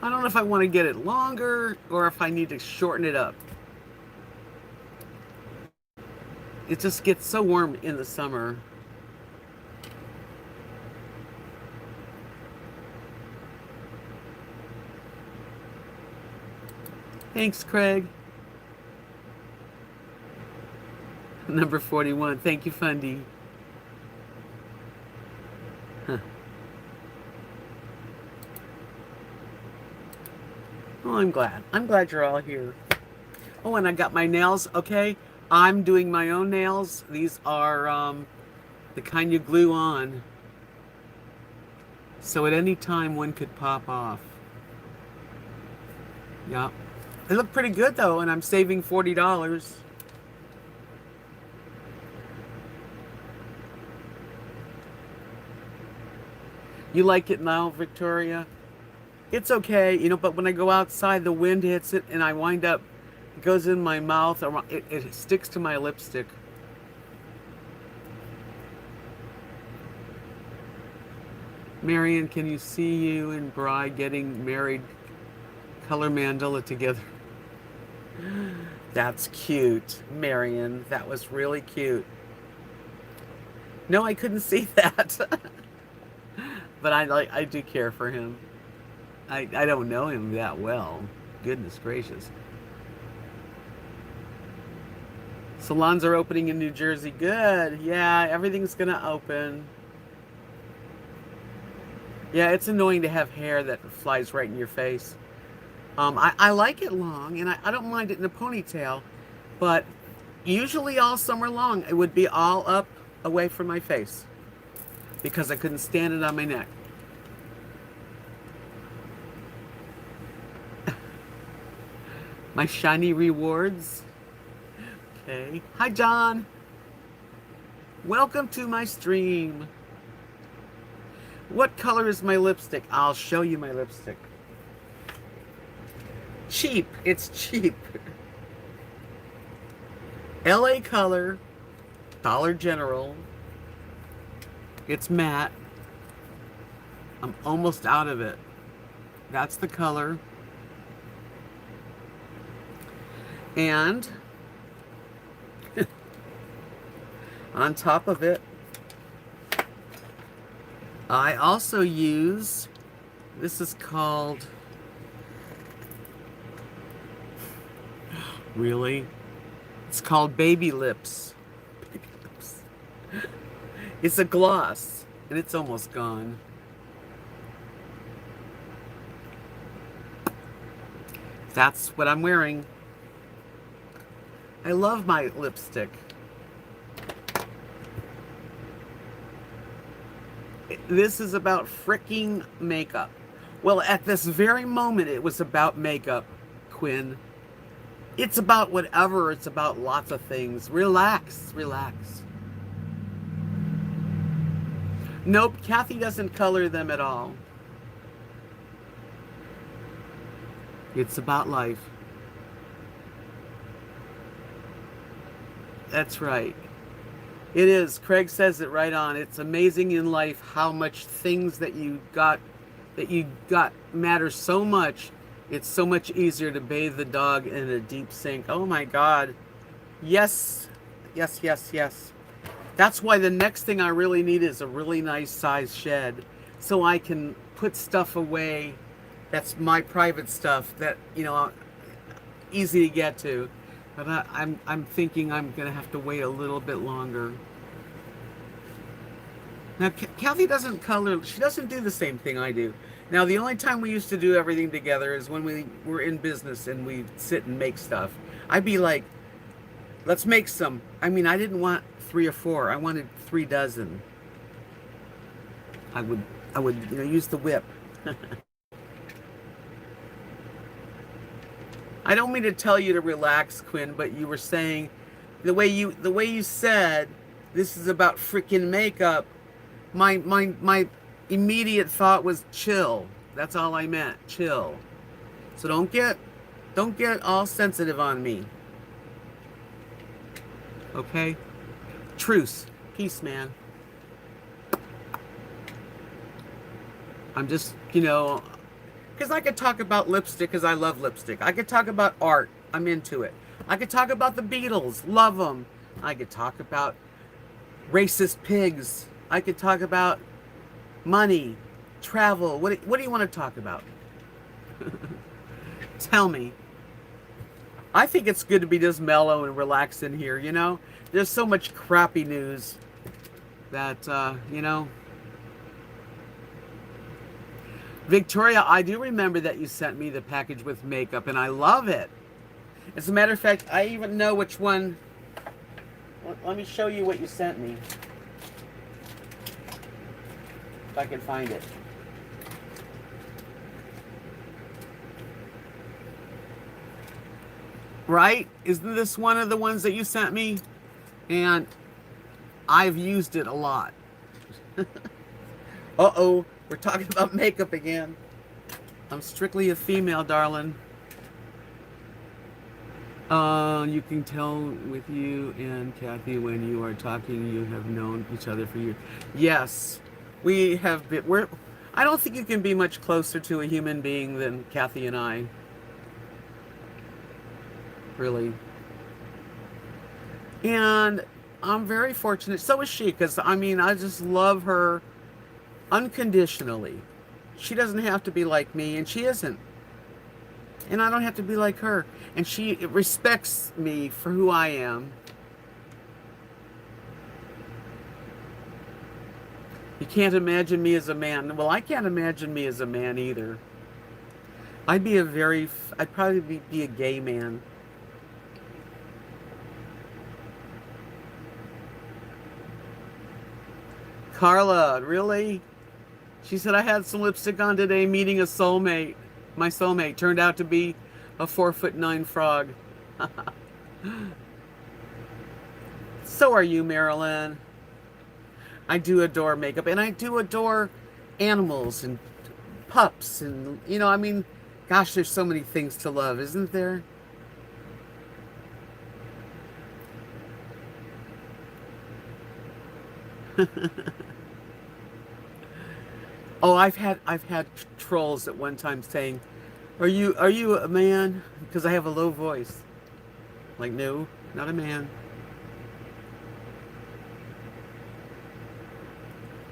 I don't know if I want to get it longer or if I need to shorten it up. It just gets so warm in the summer. Thanks, Craig. Number 41. Thank you, Fundy. Huh. Oh, I'm glad. I'm glad you're all here. Oh, and I got my nails. Okay, I'm doing my own nails. These are the kind you glue on. So at any time, one could pop off. Yeah. They look pretty good, though, and I'm saving $40. You like it now, Victoria? It's okay, you know, but when I go outside, the wind hits it, and I wind up, it goes in my mouth, or it sticks to my lipstick. Marion, can you see you and Bri getting married? Color mandala together. That's cute, Marion. That was really cute. No, I couldn't see that. But I do care for him. I don't know him that well. Goodness gracious. Salons are opening in New Jersey. Good. Yeah, everything's gonna open. Yeah, it's annoying to have hair that flies right in your face. I like it long, and I don't mind it in a ponytail, but usually all summer long it would be all up away from my face because I couldn't stand it on my neck. My shiny rewards. Okay. Hi, John. Welcome to my stream. What color is my lipstick? I'll show you my lipstick. Cheap. It's cheap. LA Color, Dollar General. It's matte. I'm almost out of it. That's the color. And on top of it, I also use, this is called, really? It's called Baby Lips. Baby Lips. It's a gloss, and it's almost gone. That's what I'm wearing. I love my lipstick. This is about freaking makeup. Well, at this very moment, it was about makeup, Quinn. It's about whatever. It's about lots of things. Relax, relax. Nope, Kathy doesn't color them at all. It's about life. That's right. It is. Craig says it right on. It's amazing in life how much things that you got matter so much. It's so much easier to bathe the dog in a deep sink. Oh my God. Yes. Yes, yes, yes. That's why the next thing I really need is a really nice size shed so I can put stuff away that's my private stuff that, easy to get to. But I'm thinking I'm gonna have to wait a little bit longer. Now, Kathy doesn't color. She doesn't do the same thing I do. Now, the only time we used to do everything together is when we were in business and we sit and make stuff. I'd be like, "Let's make some." I mean, I didn't want 3 or 4. I wanted 3 dozen. I would, use the whip. I don't mean to tell you to relax, Quinn, but you were saying the way you said this is about freaking makeup. My immediate thought was chill. That's all I meant. Chill. So don't get all sensitive on me. Okay? Truce. Peace, man. I'm just, because I could talk about lipstick because I love lipstick. I could talk about art. I'm into it. I could talk about the Beatles. Love them. I could talk about racist pigs. I could talk about money, travel. What do you want to talk about? Tell me. I think it's good to be just mellow and relaxed in here, There's so much crappy news that. Victoria, I do remember that you sent me the package with makeup, and I love it. As a matter of fact, I even know which one. Let me show you what you sent me. If I can find it. Right? Isn't this one of the ones that you sent me? And I've used it a lot. Uh-oh. We're talking about makeup again. I'm strictly a female, darling. You can tell with you and Kathy when you are talking, you have known each other for years. Yes, we have been. I don't think you can be much closer to a human being than Kathy and I. Really. And I'm very fortunate. So is she, because I just love her unconditionally. She doesn't have to be like me, and she isn't. And I don't have to be like her. And she respects me for who I am. You can't imagine me as a man. Well, I can't imagine me as a man either. I'd probably be a gay man. Carla, really? She said, I had some lipstick on today meeting a soulmate. My soulmate turned out to be a 4'9" frog. So are you, Marilyn. I do adore makeup, and I do adore animals and pups, and, gosh, there's so many things to love, isn't there? Oh, I've had trolls at one time saying, "Are you a man?" Because I have a low voice. Like, no, not a man.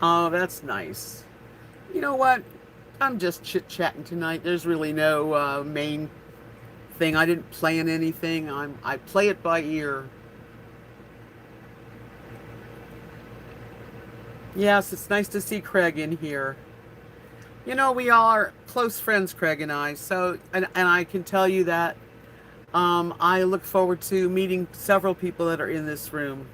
Oh, that's nice. You know what? I'm just chit-chatting tonight. There's really no main thing. I didn't plan anything. I play it by ear. Yes, it's nice to see Craig in here. You know, we are close friends, Craig and I. So, and I can tell you that I look forward to meeting several people that are in this room.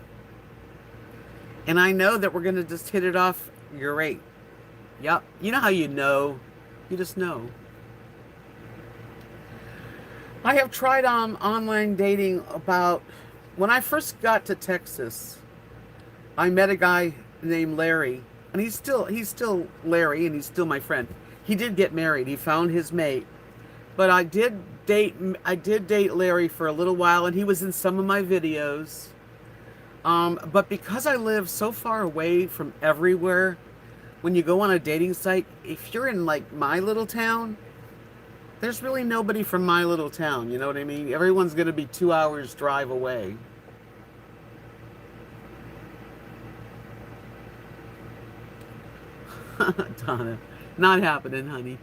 And I know that we're going to just hit it off great. Yep. You know how you know? You just know. I have tried online dating about when I first got to Texas. I met a guy named Larry, and he's still Larry, and he's still my friend. He did get married. He found his mate, but I did date Larry for a little while, and he was in some of my videos. But because I live so far away from everywhere, when you go on a dating site, if you're in like my little town, there's really nobody from my little town. You know what I mean? Everyone's going to be 2 hours drive away. Donna, not happening, honey.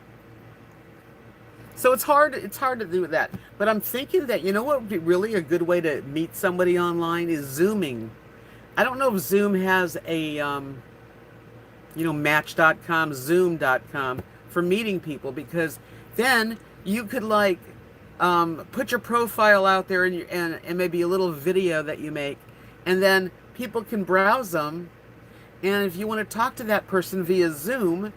So it's hard to do that. But I'm thinking that you know what would be really a good way to meet somebody online is Zooming. I don't know if Zoom has a Match.com, Zoom.com for meeting people because then you could like put your profile out there and maybe a little video that you make, and then people can browse them. And if you want to talk to that person via Zoom,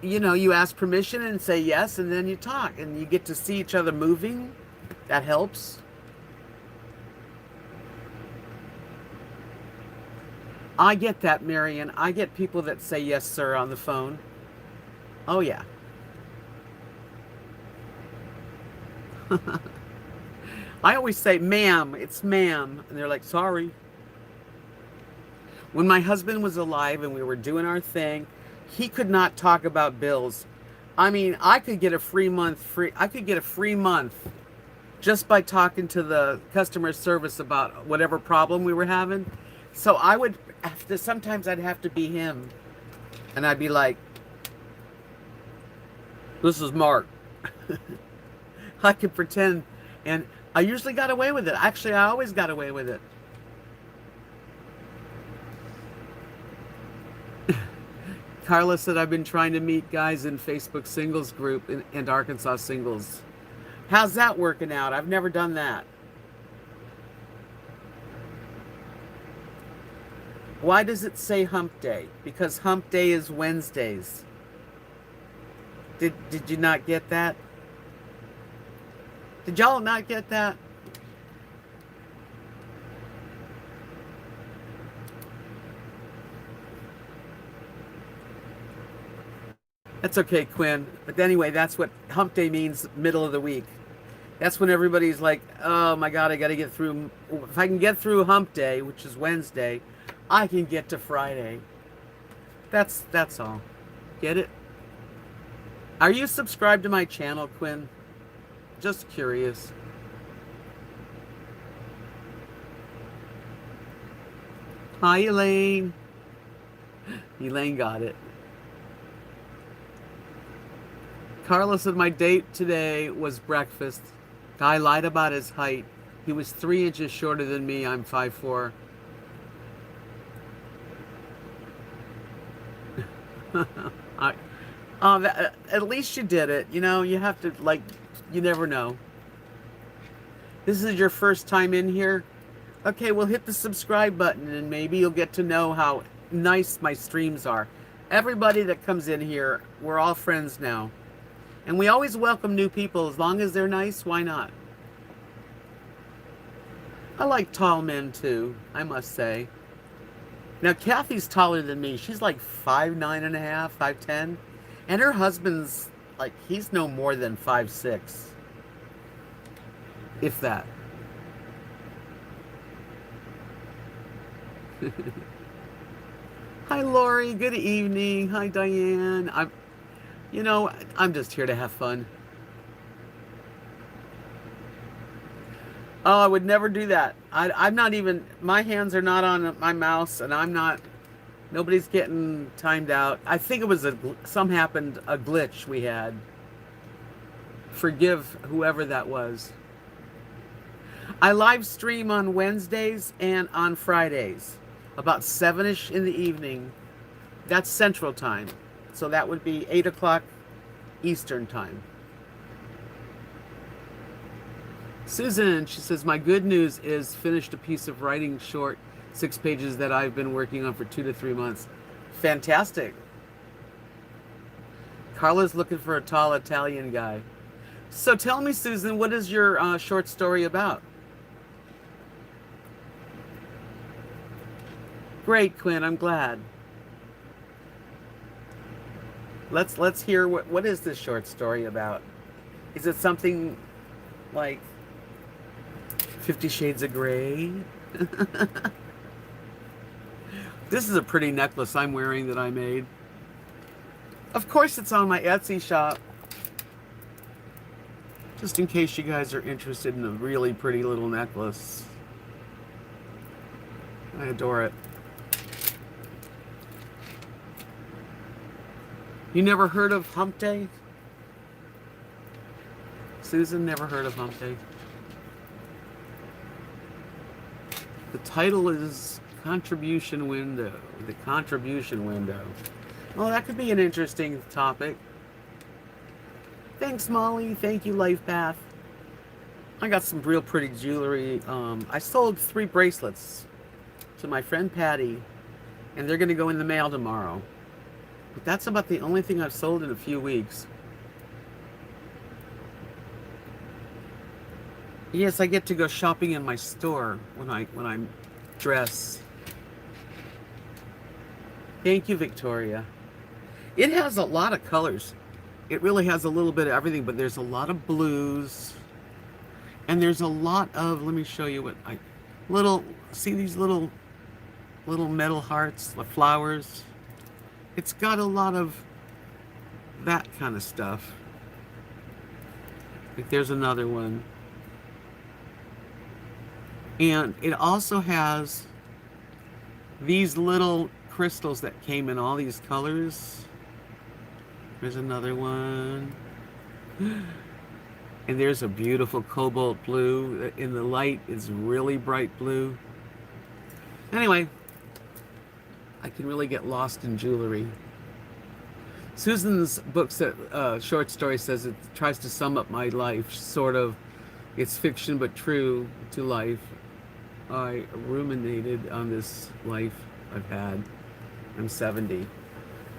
you ask permission and say yes, and then you talk and you get to see each other moving. That helps. I get that, Marion. I get people that say yes, sir, on the phone. Oh, yeah. I always say, ma'am, it's ma'am. And they're like, sorry. When my husband was alive and we were doing our thing, he could not talk about bills. I mean, I could get a free month just by talking to the customer service about whatever problem we were having. So I would have to, sometimes I'd have to be him. And I'd be like, this is Mark. I could pretend. And I usually got away with it. Actually, I always got away with it. Carla said, I've been trying to meet guys in Facebook singles group and Arkansas singles. How's that working out? I've never done that. Why does it say hump day? Because hump day is Wednesdays. Did you not get that? Did y'all not get that? That's okay, Quinn. But anyway, that's what hump day means, middle of the week. That's when everybody's like, oh my God, I got to get through. If I can get through hump day, which is Wednesday, I can get to Friday. That's all. Get it? Are you subscribed to my channel, Quinn? Just curious. Hi, Elaine. Elaine got it. Carla said my date today was breakfast. Guy lied about his height. He was 3 inches shorter than me. I'm 5'4". I, at least you did it. You have to, like, you never know. This is your first time in here? Okay, well, hit the subscribe button and maybe you'll get to know how nice my streams are. Everybody that comes in here, we're all friends now. And we always welcome new people as long as they're nice, why not? I like tall men too, I must say. Now, Kathy's taller than me. She's like 5'9" and a half, 5'10". And her husband's like, he's no more than 5'6". If that. Hi, Lori. Good evening. Hi, Diane. I'm just here to have fun. Oh, I would never do that. I'm not even, my hands are not on my mouse, and I'm not, Nobody's getting timed out. I think it was a glitch we had. Forgive whoever that was. I live stream on Wednesdays and on Fridays, about 7ish in the evening. That's Central Time. So that would be 8 o'clock Eastern Time. Susan, she says, my good news is finished a piece of writing short, 6 pages that I've been working on for 2 to 3 months. Fantastic. Carla's looking for a tall Italian guy. So tell me, Susan, what is your short story about? Great, Quinn. I'm glad. Let's hear what is this short story about? Is it something like 50 Shades of Grey? This is a pretty necklace I'm wearing that I made. Of course, it's on my Etsy shop. Just in case you guys are interested in a really pretty little necklace. I adore it. You never heard of Hump Day? Susan never heard of Hump Day. The title is Contribution Window. The Contribution Window. Well, that could be an interesting topic. Thanks, Molly. Thank you, Life Path. I got some real pretty jewelry. I sold 3 bracelets to my friend Patty, and they're going to go in the mail tomorrow. But that's about the only thing I've sold in a few weeks. Yes, I get to go shopping in my store when I dress. Thank you, Victoria. It has a lot of colors. It really has a little bit of everything, but there's a lot of blues. And there's a lot of, let me show you what see these little metal hearts, the flowers. It's got a lot of that kind of stuff. Like there's another one. And it also has these little crystals that came in all these colors. There's another one. And there's a beautiful cobalt blue. In the light, it's really bright blue. Anyway, I can really get lost in jewelry. Susan's short story says it tries to sum up my life, sort of. It's fiction but true to life. I ruminated on this life I've had. I'm 70.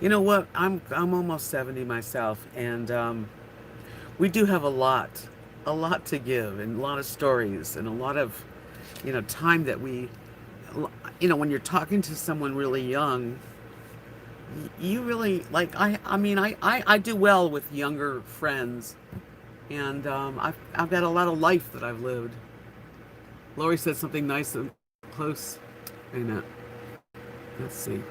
You know what? I'm almost 70 myself, and we do have a lot to give, and a lot of stories, and a lot of, time that we, when you're talking to someone really young, you really like. I do well with younger friends, and I've got a lot of life that I've lived. Lori said something nice and close. Wait a minute. Let's see.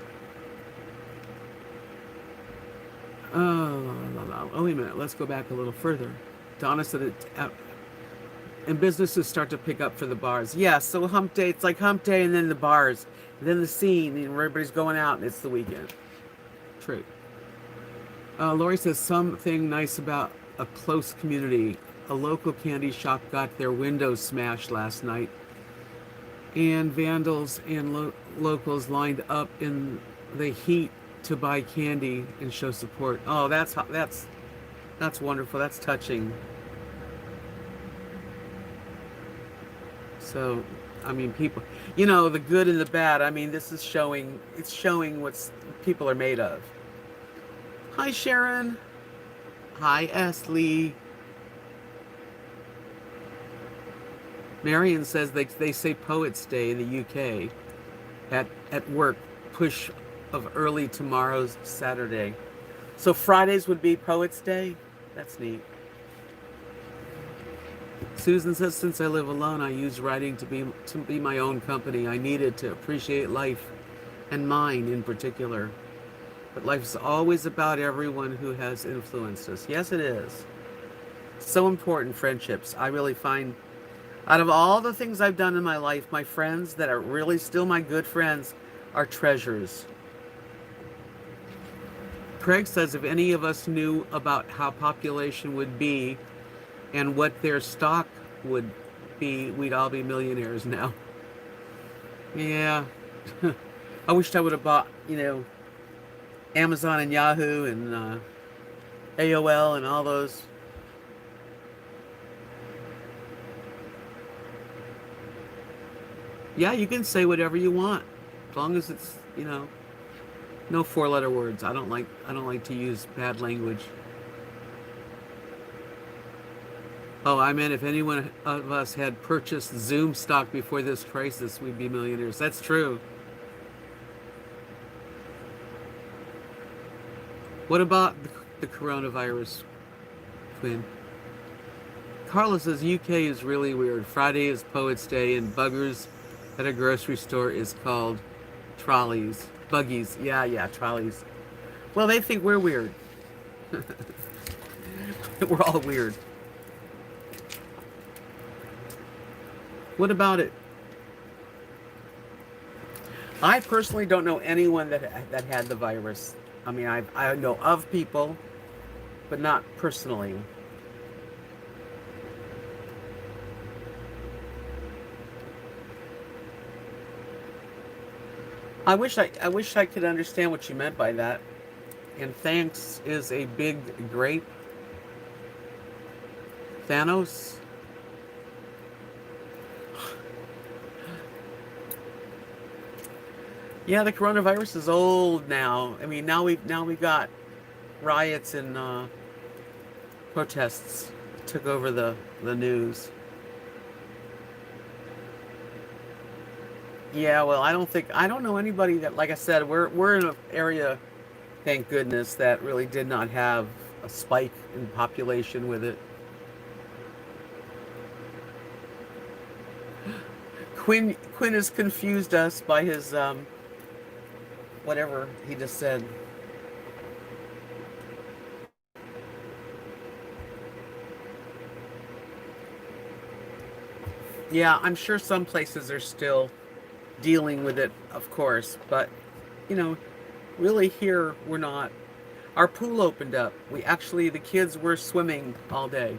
Oh, wait a minute. Let's go back a little further. Donna said and businesses start to pick up for the bars. Yeah, so Hump Day, it's like Hump Day and then the bars, and then the scene, and everybody's going out, and it's the weekend. True. Lori says something nice about a close community. A local candy shop got their windows smashed last night, and vandals and locals lined up in the heat to buy candy and show support. Oh, that's wonderful. That's touching. So, people, the good and the bad. This is showing what people are made of. Hi, Sharon. Hi, Esley. Marion says they say Poets' Day in the UK at work, push of early tomorrow's Saturday. So Fridays would be Poets' Day? That's neat. Susan says, since I live alone, I use writing to be my own company. I needed to appreciate life, and mine in particular. But life is always about everyone who has influenced us. Yes, it is. So important, friendships. I really find, out of all the things I've done in my life, my friends that are really still my good friends are treasures. Craig says if any of us knew about how population would be and what their stock would be, we'd all be millionaires now. Yeah. I wished I would have bought, Amazon and Yahoo and AOL and all those. Yeah, you can say whatever you want, as long as it's, no four-letter words. I don't like to use bad language. Oh, I meant if any one of us had purchased Zoom stock before this crisis, we'd be millionaires. That's true. What about the coronavirus, Quinn? Carla says UK is really weird. Friday is Poets' Day, and buggers at a grocery store is called trolleys. Buggies. Yeah, trolleys. Well, they think we're weird. We're all weird. What about it? I personally don't know anyone that had the virus. I mean, I know of people, but not personally. I wish I could understand what you meant by that. And thanks is a big grape. Thanos. Yeah, the coronavirus is old now. I mean, now we got riots and protests took over the news. Yeah, well, I don't know anybody that, like I said, we're in an area, thank goodness, that really did not have a spike in population with it. Quinn has confused us by his whatever he just said. Yeah, I'm sure some places are still dealing with it, of course, but you know, really here we're not. Our pool opened up. The kids were swimming all day.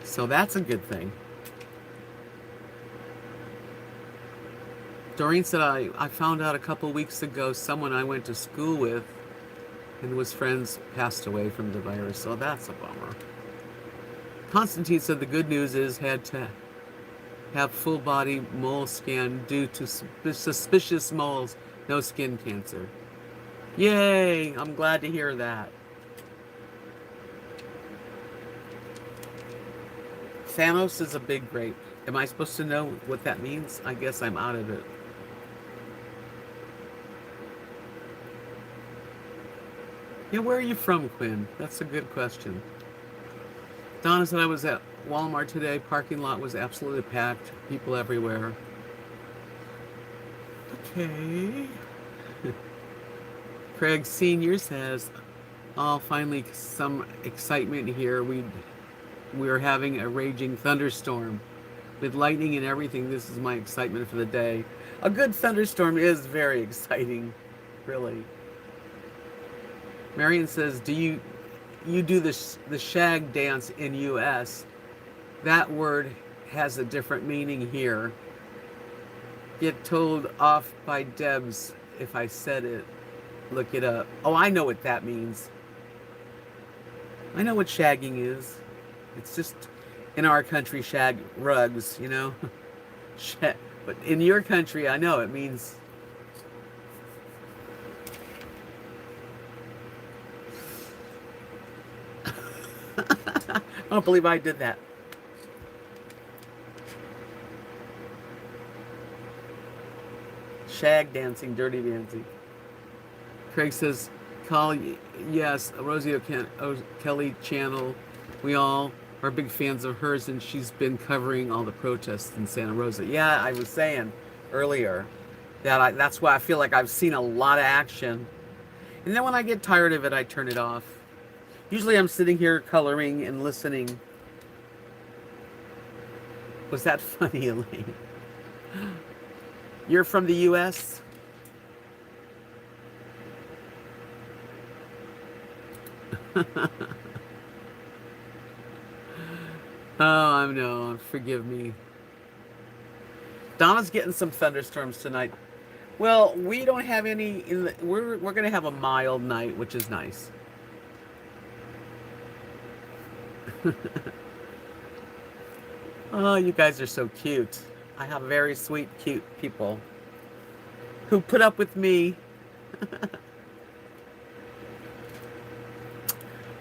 So that's a good thing. Doreen said, I found out a couple weeks ago someone I went to school with and was friends passed away from the virus. So that's a bummer. Constantine said the good news is had to have full body mole scan due to suspicious moles, no skin cancer. Yay! I'm glad to hear that. Thanos is a big grape. Am I supposed to know what that means? I guess I'm out of it. Yeah, where are you from, Quinn? That's a good question. Donna said I was at Walmart today. Parking lot was absolutely packed. People everywhere. Okay. Craig Sr. says, oh, finally some excitement here. We're having a raging thunderstorm. With lightning and everything, this is my excitement for the day. A good thunderstorm is very exciting, really. Marion says, do you do the shag dance in U.S.? That word has a different meaning here. Get told off by Debs if I said it. Look it up. Oh, I know what that means. I know what shagging is. It's just, in our country, shag rugs, you know? But in your country, I know it means... I don't believe I did that. Shag dancing, dirty dancing. Craig says, call, yes, Rosie O'Kelly channel. We all are big fans of hers, and she's been covering all the protests in Santa Rosa. Yeah, I was saying earlier that that's why I feel like I've seen a lot of action. And then when I get tired of it, I turn it off. Usually I'm sitting here coloring and listening. Was that funny, Elaine? You're from the U.S.? Oh, I know. Forgive me. Donna's getting some thunderstorms tonight. Well, we don't have any. We're gonna have a mild night, which is nice. Oh, you guys are so cute. I have very sweet, cute people who put up with me.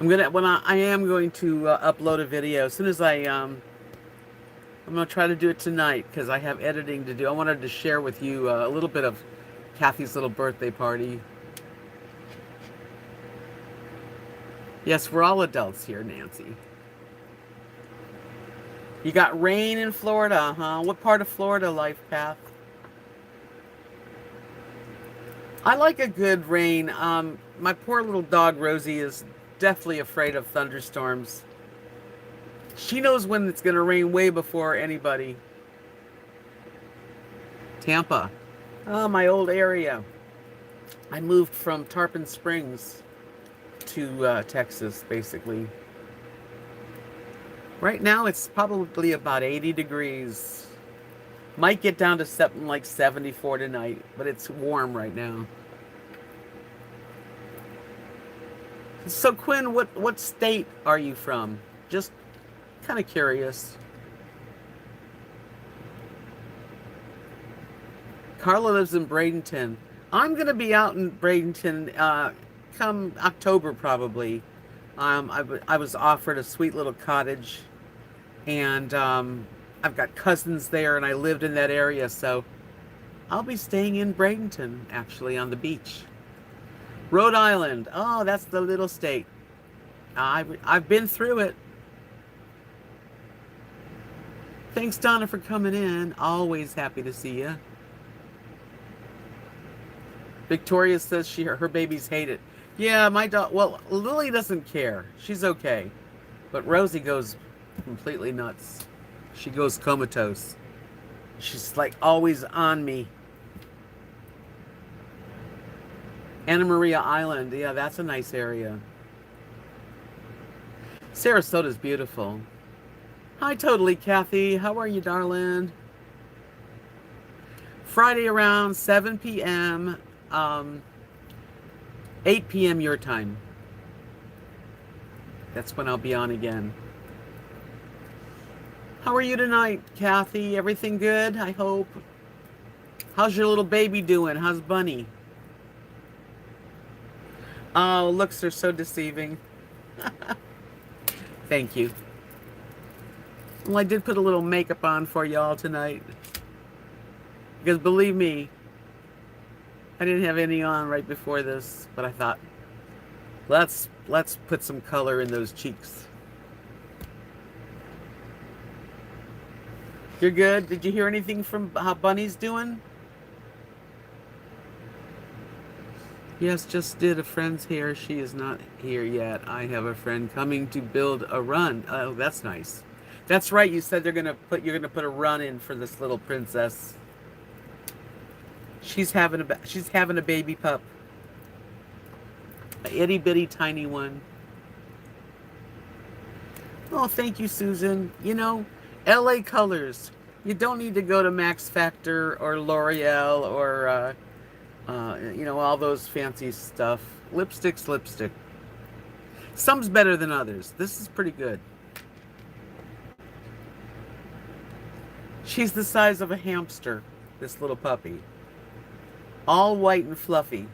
I am going to upload a video as soon as I'm gonna try to do it tonight because I have editing to do. I wanted to share with you a little bit of Kathy's little birthday party. Yes, we're all adults here, Nancy. You got rain in Florida, huh? What part of Florida, Life Path? I like a good rain. My poor little dog Rosie is definitely afraid of thunderstorms. She knows when it's going to rain way before anybody. Tampa. Oh, my old area. I moved from Tarpon Springs to Texas, basically. Right now, it's probably about 80 degrees. Might get down to something like 74 tonight, but it's warm right now. So, Quinn, what state are you from? Just kind of curious. Carla lives in Bradenton. I'm going to be out in Bradenton come October, probably. I was offered a sweet little cottage, and I've got cousins there, and I lived in that area, so I'll be staying in Bradenton, actually, on the beach. Rhode Island. Oh, that's the little state. I've been through it. Thanks, Donna, for coming in. Always happy to see you. Victoria says her babies hate it. Yeah, my dog. Well, Lily doesn't care. She's okay, but Rosie goes completely nuts. She goes comatose. She's like always on me. Anna Maria Island. Yeah, that's a nice area. Sarasota's beautiful. Hi, totally, Kathy. How are you, darling? Friday around 7 p.m., 8 p.m. your time. That's when I'll be on again. How are you tonight, Kathy? Everything good, I hope? How's your little baby doing? How's Bunny? Oh, looks are so deceiving. Thank you. Well, I did put a little makeup on for y'all tonight. Because believe me, I didn't have any on right before this, but I thought, let's put some color in those cheeks. You're good? Did you hear anything from how Bunny's doing? Yes, just did a friend's hair. She is not here yet. I have a friend coming to build a run. Oh, that's nice. That's right. You said you're gonna put a run in for this little princess. She's having a baby pup. A itty bitty tiny one. Oh, thank you, Susan. You know, LA colors. You don't need to go to Max Factor or L'Oreal or you know, all those fancy stuff. Lipstick's lipstick. Some's better than others. This is pretty good. She's the size of a hamster, this little puppy. All white and fluffy.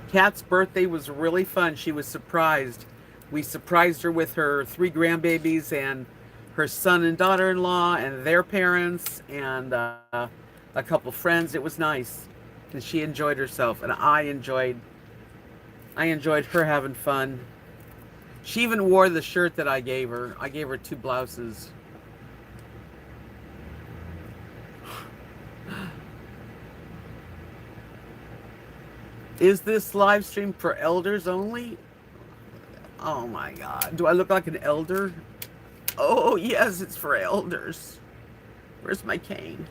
Kat's birthday was really fun. She was surprised. We surprised her with her 3 grandbabies and her son and daughter-in-law and their parents and a couple friends. It was nice. And she enjoyed herself. And I enjoyed her having fun. She even wore the shirt that I gave her. I gave her 2 blouses. Is this live stream for elders only? Oh my God. Do I look like an elder? Oh, yes, it's for elders. Where's my cane?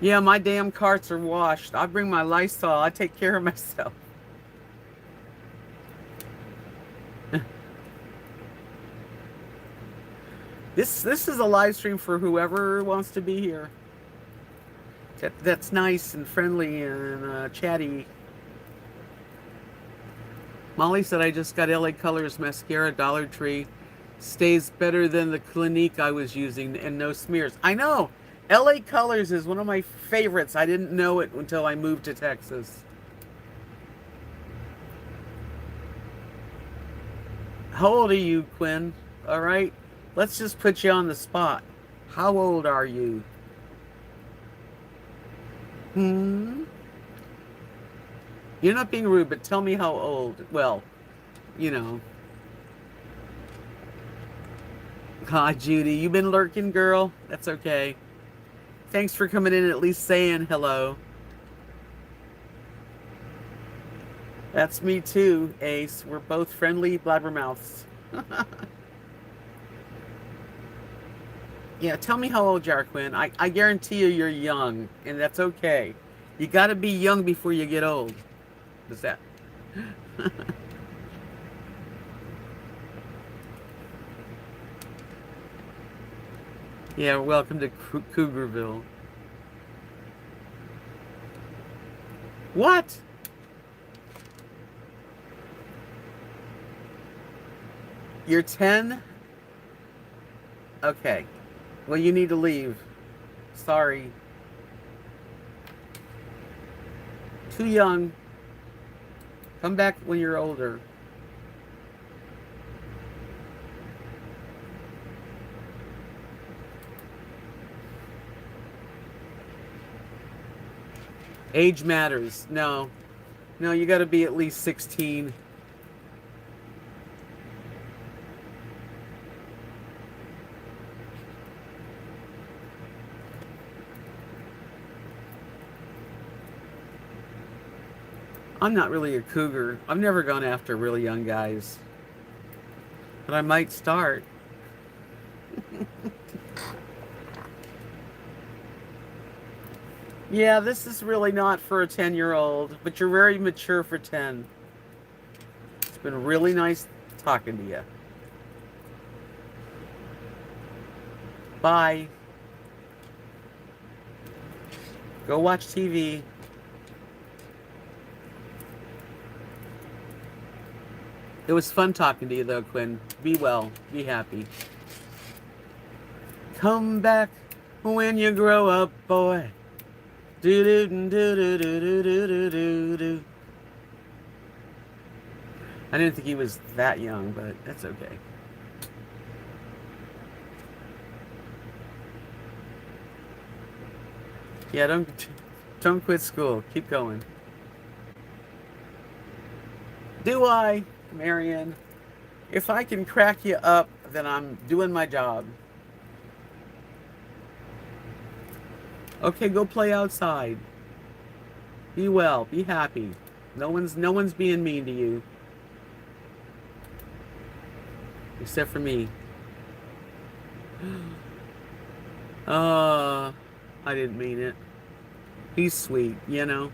Yeah, my damn carts are washed. I bring my Lysol. I take care of myself. This is a live stream for whoever wants to be here. That's nice and friendly and chatty. Molly said I just got LA Colors mascara, Dollar Tree. Stays better than the Clinique I was using and no smears. I know. LA Colors is one of my favorites. I didn't know it until I moved to Texas. How old are you, Quinn? All right. Let's just put you on the spot. How old are you? Hmm? You're not being rude, but tell me how old. Well, you know. Ah, Judy, you been lurking, girl? That's okay. Thanks for coming in and at least saying hello. That's me too, Ace. We're both friendly blabbermouths. Yeah, tell me how old you are, Quinn. I guarantee you you're young, and that's okay. You gotta be young before you get old. Is that? Yeah, welcome to Cougarville. What? You're 10? Okay. Well, you need to leave. Sorry. Too young. Come back when you're older. Age matters. No. No, you gotta be at least 16. I'm not really a cougar. I've never gone after really young guys. But I might start. Yeah, this is really not for a 10-year-old, but you're very mature for 10. It's been really nice talking to you. Bye. Go watch TV. It was fun talking to you, though, Quinn. Be well. Be happy. Come back when you grow up, boy. Do do do do do do do do do. I didn't think he was that young, but that's okay. Yeah, don't quit school. Keep going. Do I, Marion? If I can crack you up, then I'm doing my job. Okay, go play outside. Be well. Be happy. No one's being mean to you. Except for me. I didn't mean it. He's sweet, you know.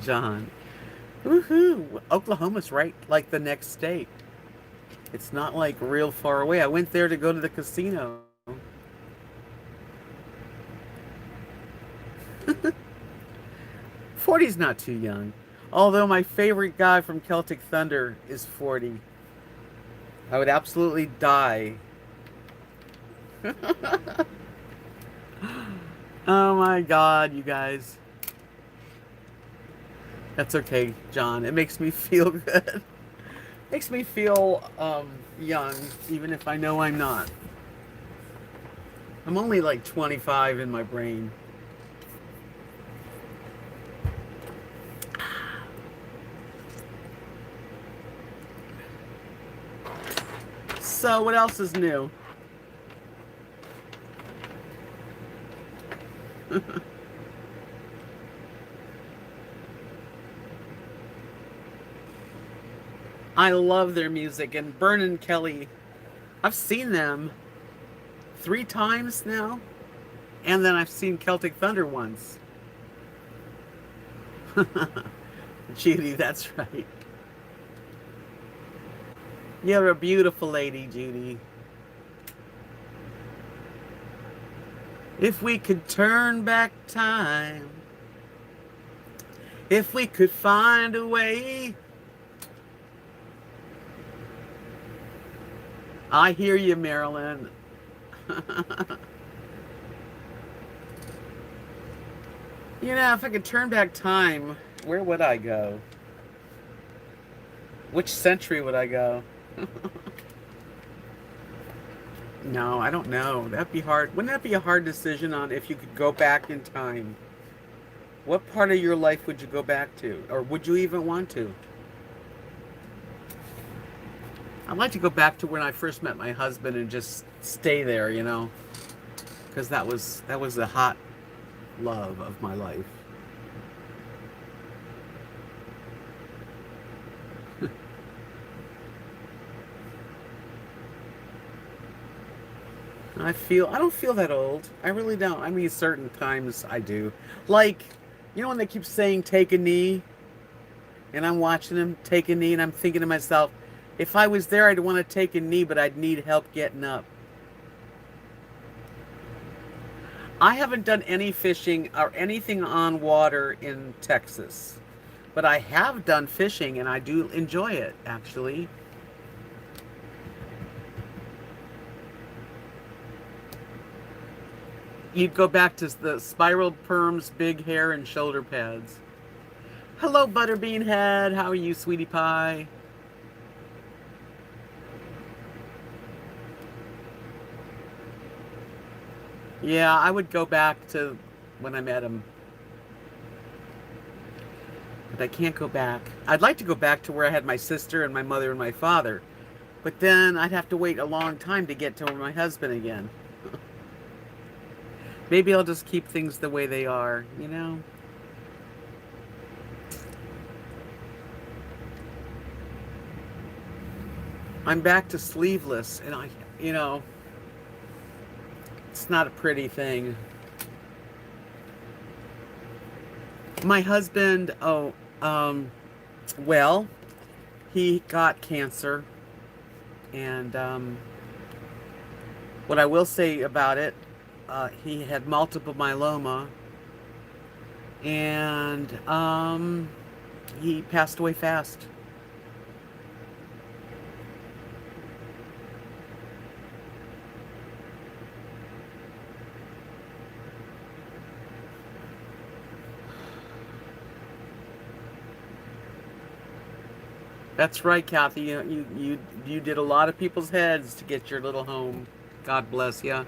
John. Woohoo! Oklahoma's right like the next state. It's not like real far away. I went there to go to the casino. 40's not too young. Although my favorite guy from Celtic Thunder is 40. I would absolutely die. Oh my god, you guys. That's okay, John. It makes me feel good. Makes me feel young, even if I know I'm not. I'm only like 25 in my brain. So, what else is new? I love their music, and Byrne and Kelly. I've seen them. 3 times now. And then I've seen Celtic Thunder once. Judy, that's right. You're a beautiful lady, Judy. If we could turn back time, if we could find a way. I hear you, Marilyn. You know, if I could turn back time, where would I go? Which century would I go? No, I don't know. That'd be hard. Wouldn't that be a hard decision on if you could go back in time? What part of your life would you go back to? Or would you even want to? I'd like to go back to when I first met my husband and just stay there, you know? Because that was the hot love of my life. I don't feel that old. I really don't. I mean, certain times I do. Like, you know when they keep saying take a knee? And I'm watching them take a knee and I'm thinking to myself, if I was there, I'd want to take a knee, but I'd need help getting up. I haven't done any fishing or anything on water in Texas, but I have done fishing and I do enjoy it, actually. You'd go back to the spiral perms, big hair, and shoulder pads. Hello, Butterbean Head. How are you, sweetie pie? Yeah, I would go back to when I met him. But I can't go back. I'd like to go back to where I had my sister and my mother and my father. But then I'd have to wait a long time to get to my husband again. Maybe I'll just keep things the way they are, you know? I'm back to sleeveless, and you know, it's not a pretty thing. My husband, well, he got cancer, and what I will say about it, he had multiple myeloma, and he passed away fast. That's right, Kathy. You did a lot of people's heads to get your little home. God bless you.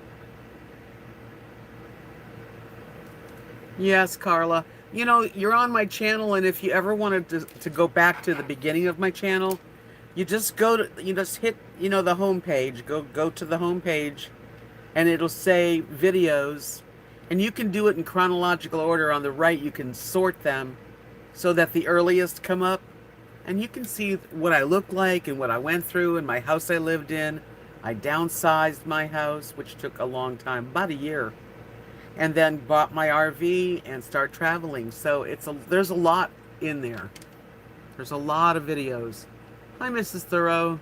Yes, Carla. You know, you're on my channel, and if you ever wanted to go back to the beginning of my channel, you just hit, you know, the home page. Go to the home page, and it'll say videos, and you can do it in chronological order. On the right, you can sort them so that the earliest come up, and you can see what I look like and what I went through and my house I lived in. I downsized my house, which took a long time, about a year, and then bought my RV and start traveling. So there's a lot in there. There's a lot of videos. Hi, Mrs. Thoreau.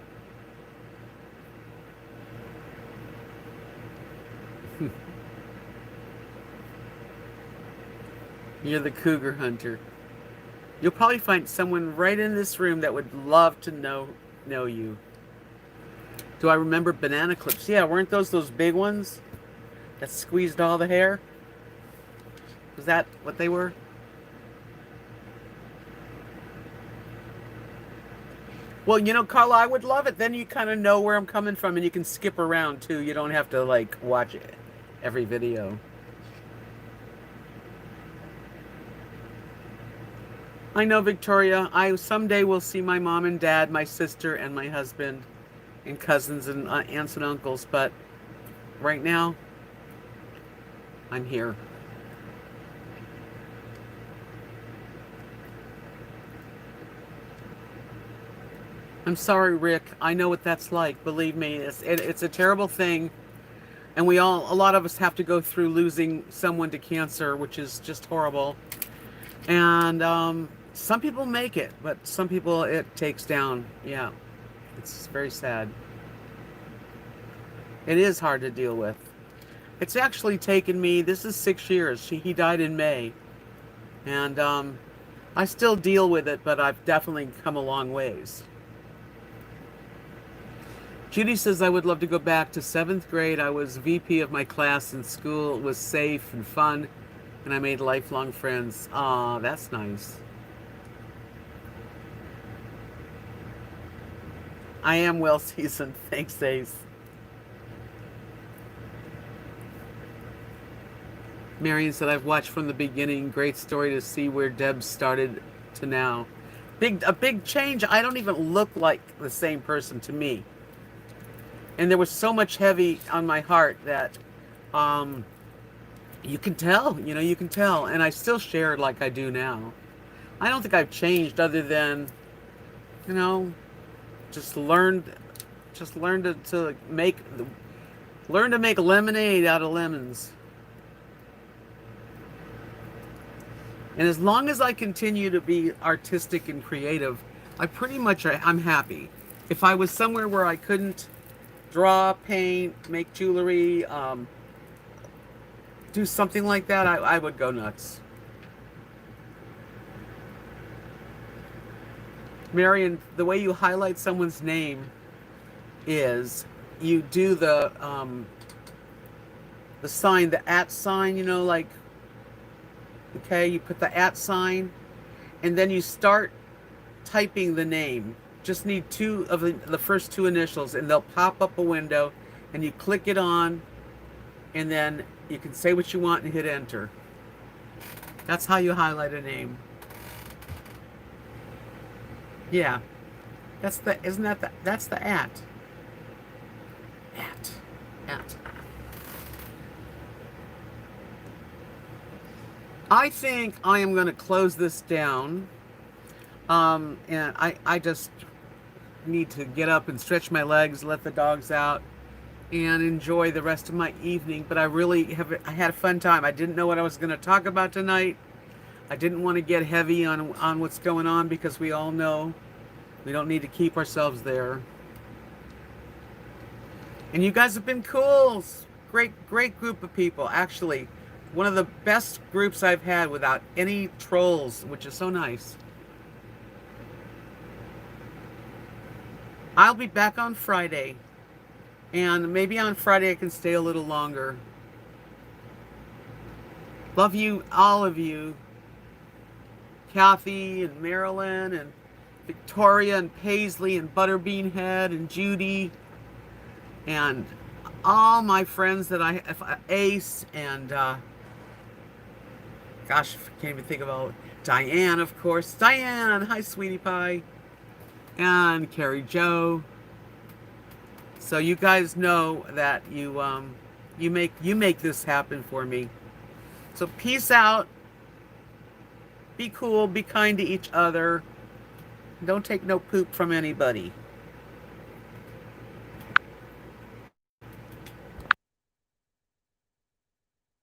You're the cougar hunter. You'll probably find someone right in this room that would love to know you. Do I remember banana clips? Yeah, weren't those big ones that squeezed all the hair? Was that what they were? Well, you know, Carla, I would love it. Then you kind of know where I'm coming from, and you can skip around too. You don't have to like watch it every video. I know, Victoria. I someday will see my mom and dad, my sister and my husband, and cousins and aunts and uncles. But right now, I'm here. I'm sorry, Rick. I know what that's like. Believe me, it's a terrible thing. And a lot of us have to go through losing someone to cancer, which is just horrible. And some people make it, but some people it takes down. Yeah, it's very sad. It is hard to deal with. It's actually taken me, this is 6 years. He died in May. And I still deal with it, but I've definitely come a long ways. Judy says, I would love to go back to 7th grade. I was VP of my class in school. It was safe and fun, and I made lifelong friends. Aw, that's nice. I am well seasoned. Thanks, Ace. Marion said, I've watched from the beginning. Great story to see where Debs started to now. A big change. I don't even look like the same person to me. And there was so much heavy on my heart that you can tell, you can tell. And I still share like I do now. I don't think I've changed other than, just learned to make lemonade out of lemons. And as long as I continue to be artistic and creative, I'm happy. If I was somewhere where I couldn't draw, paint, make jewelry, do something like that, I would go nuts. Marion, the way you highlight someone's name is you do the sign, the @ sign, okay, you put the @ sign, and then you start typing the name. Just need two of the first two initials, and they'll pop up a window, and you click it on, and then you can say what you want and hit enter. That's how you highlight a name. Yeah, that's the @ @ I think I am going to close this down. And I just need to get up and stretch my legs, let the dogs out, and enjoy the rest of my evening. But I had a fun time. I didn't know what I was going to talk about tonight. I didn't want to get heavy on what's going on, because we all know we don't need to keep ourselves there. And you guys have been cool. Great group of people. Actually, one of the best groups I've had without any trolls, which is so nice. I'll be back on Friday, and maybe on Friday I can stay a little longer. Love you, all of you. Kathy and Marilyn and Victoria and Paisley and Butterbean Head and Judy and all my friends that Ace and gosh, I can't even think about Diane, of course. Diane, hi, sweetie pie. And Carrie Joe. So you guys know that you make this happen for me. So peace out. Be cool. Be kind to each other. Don't take no poop from anybody.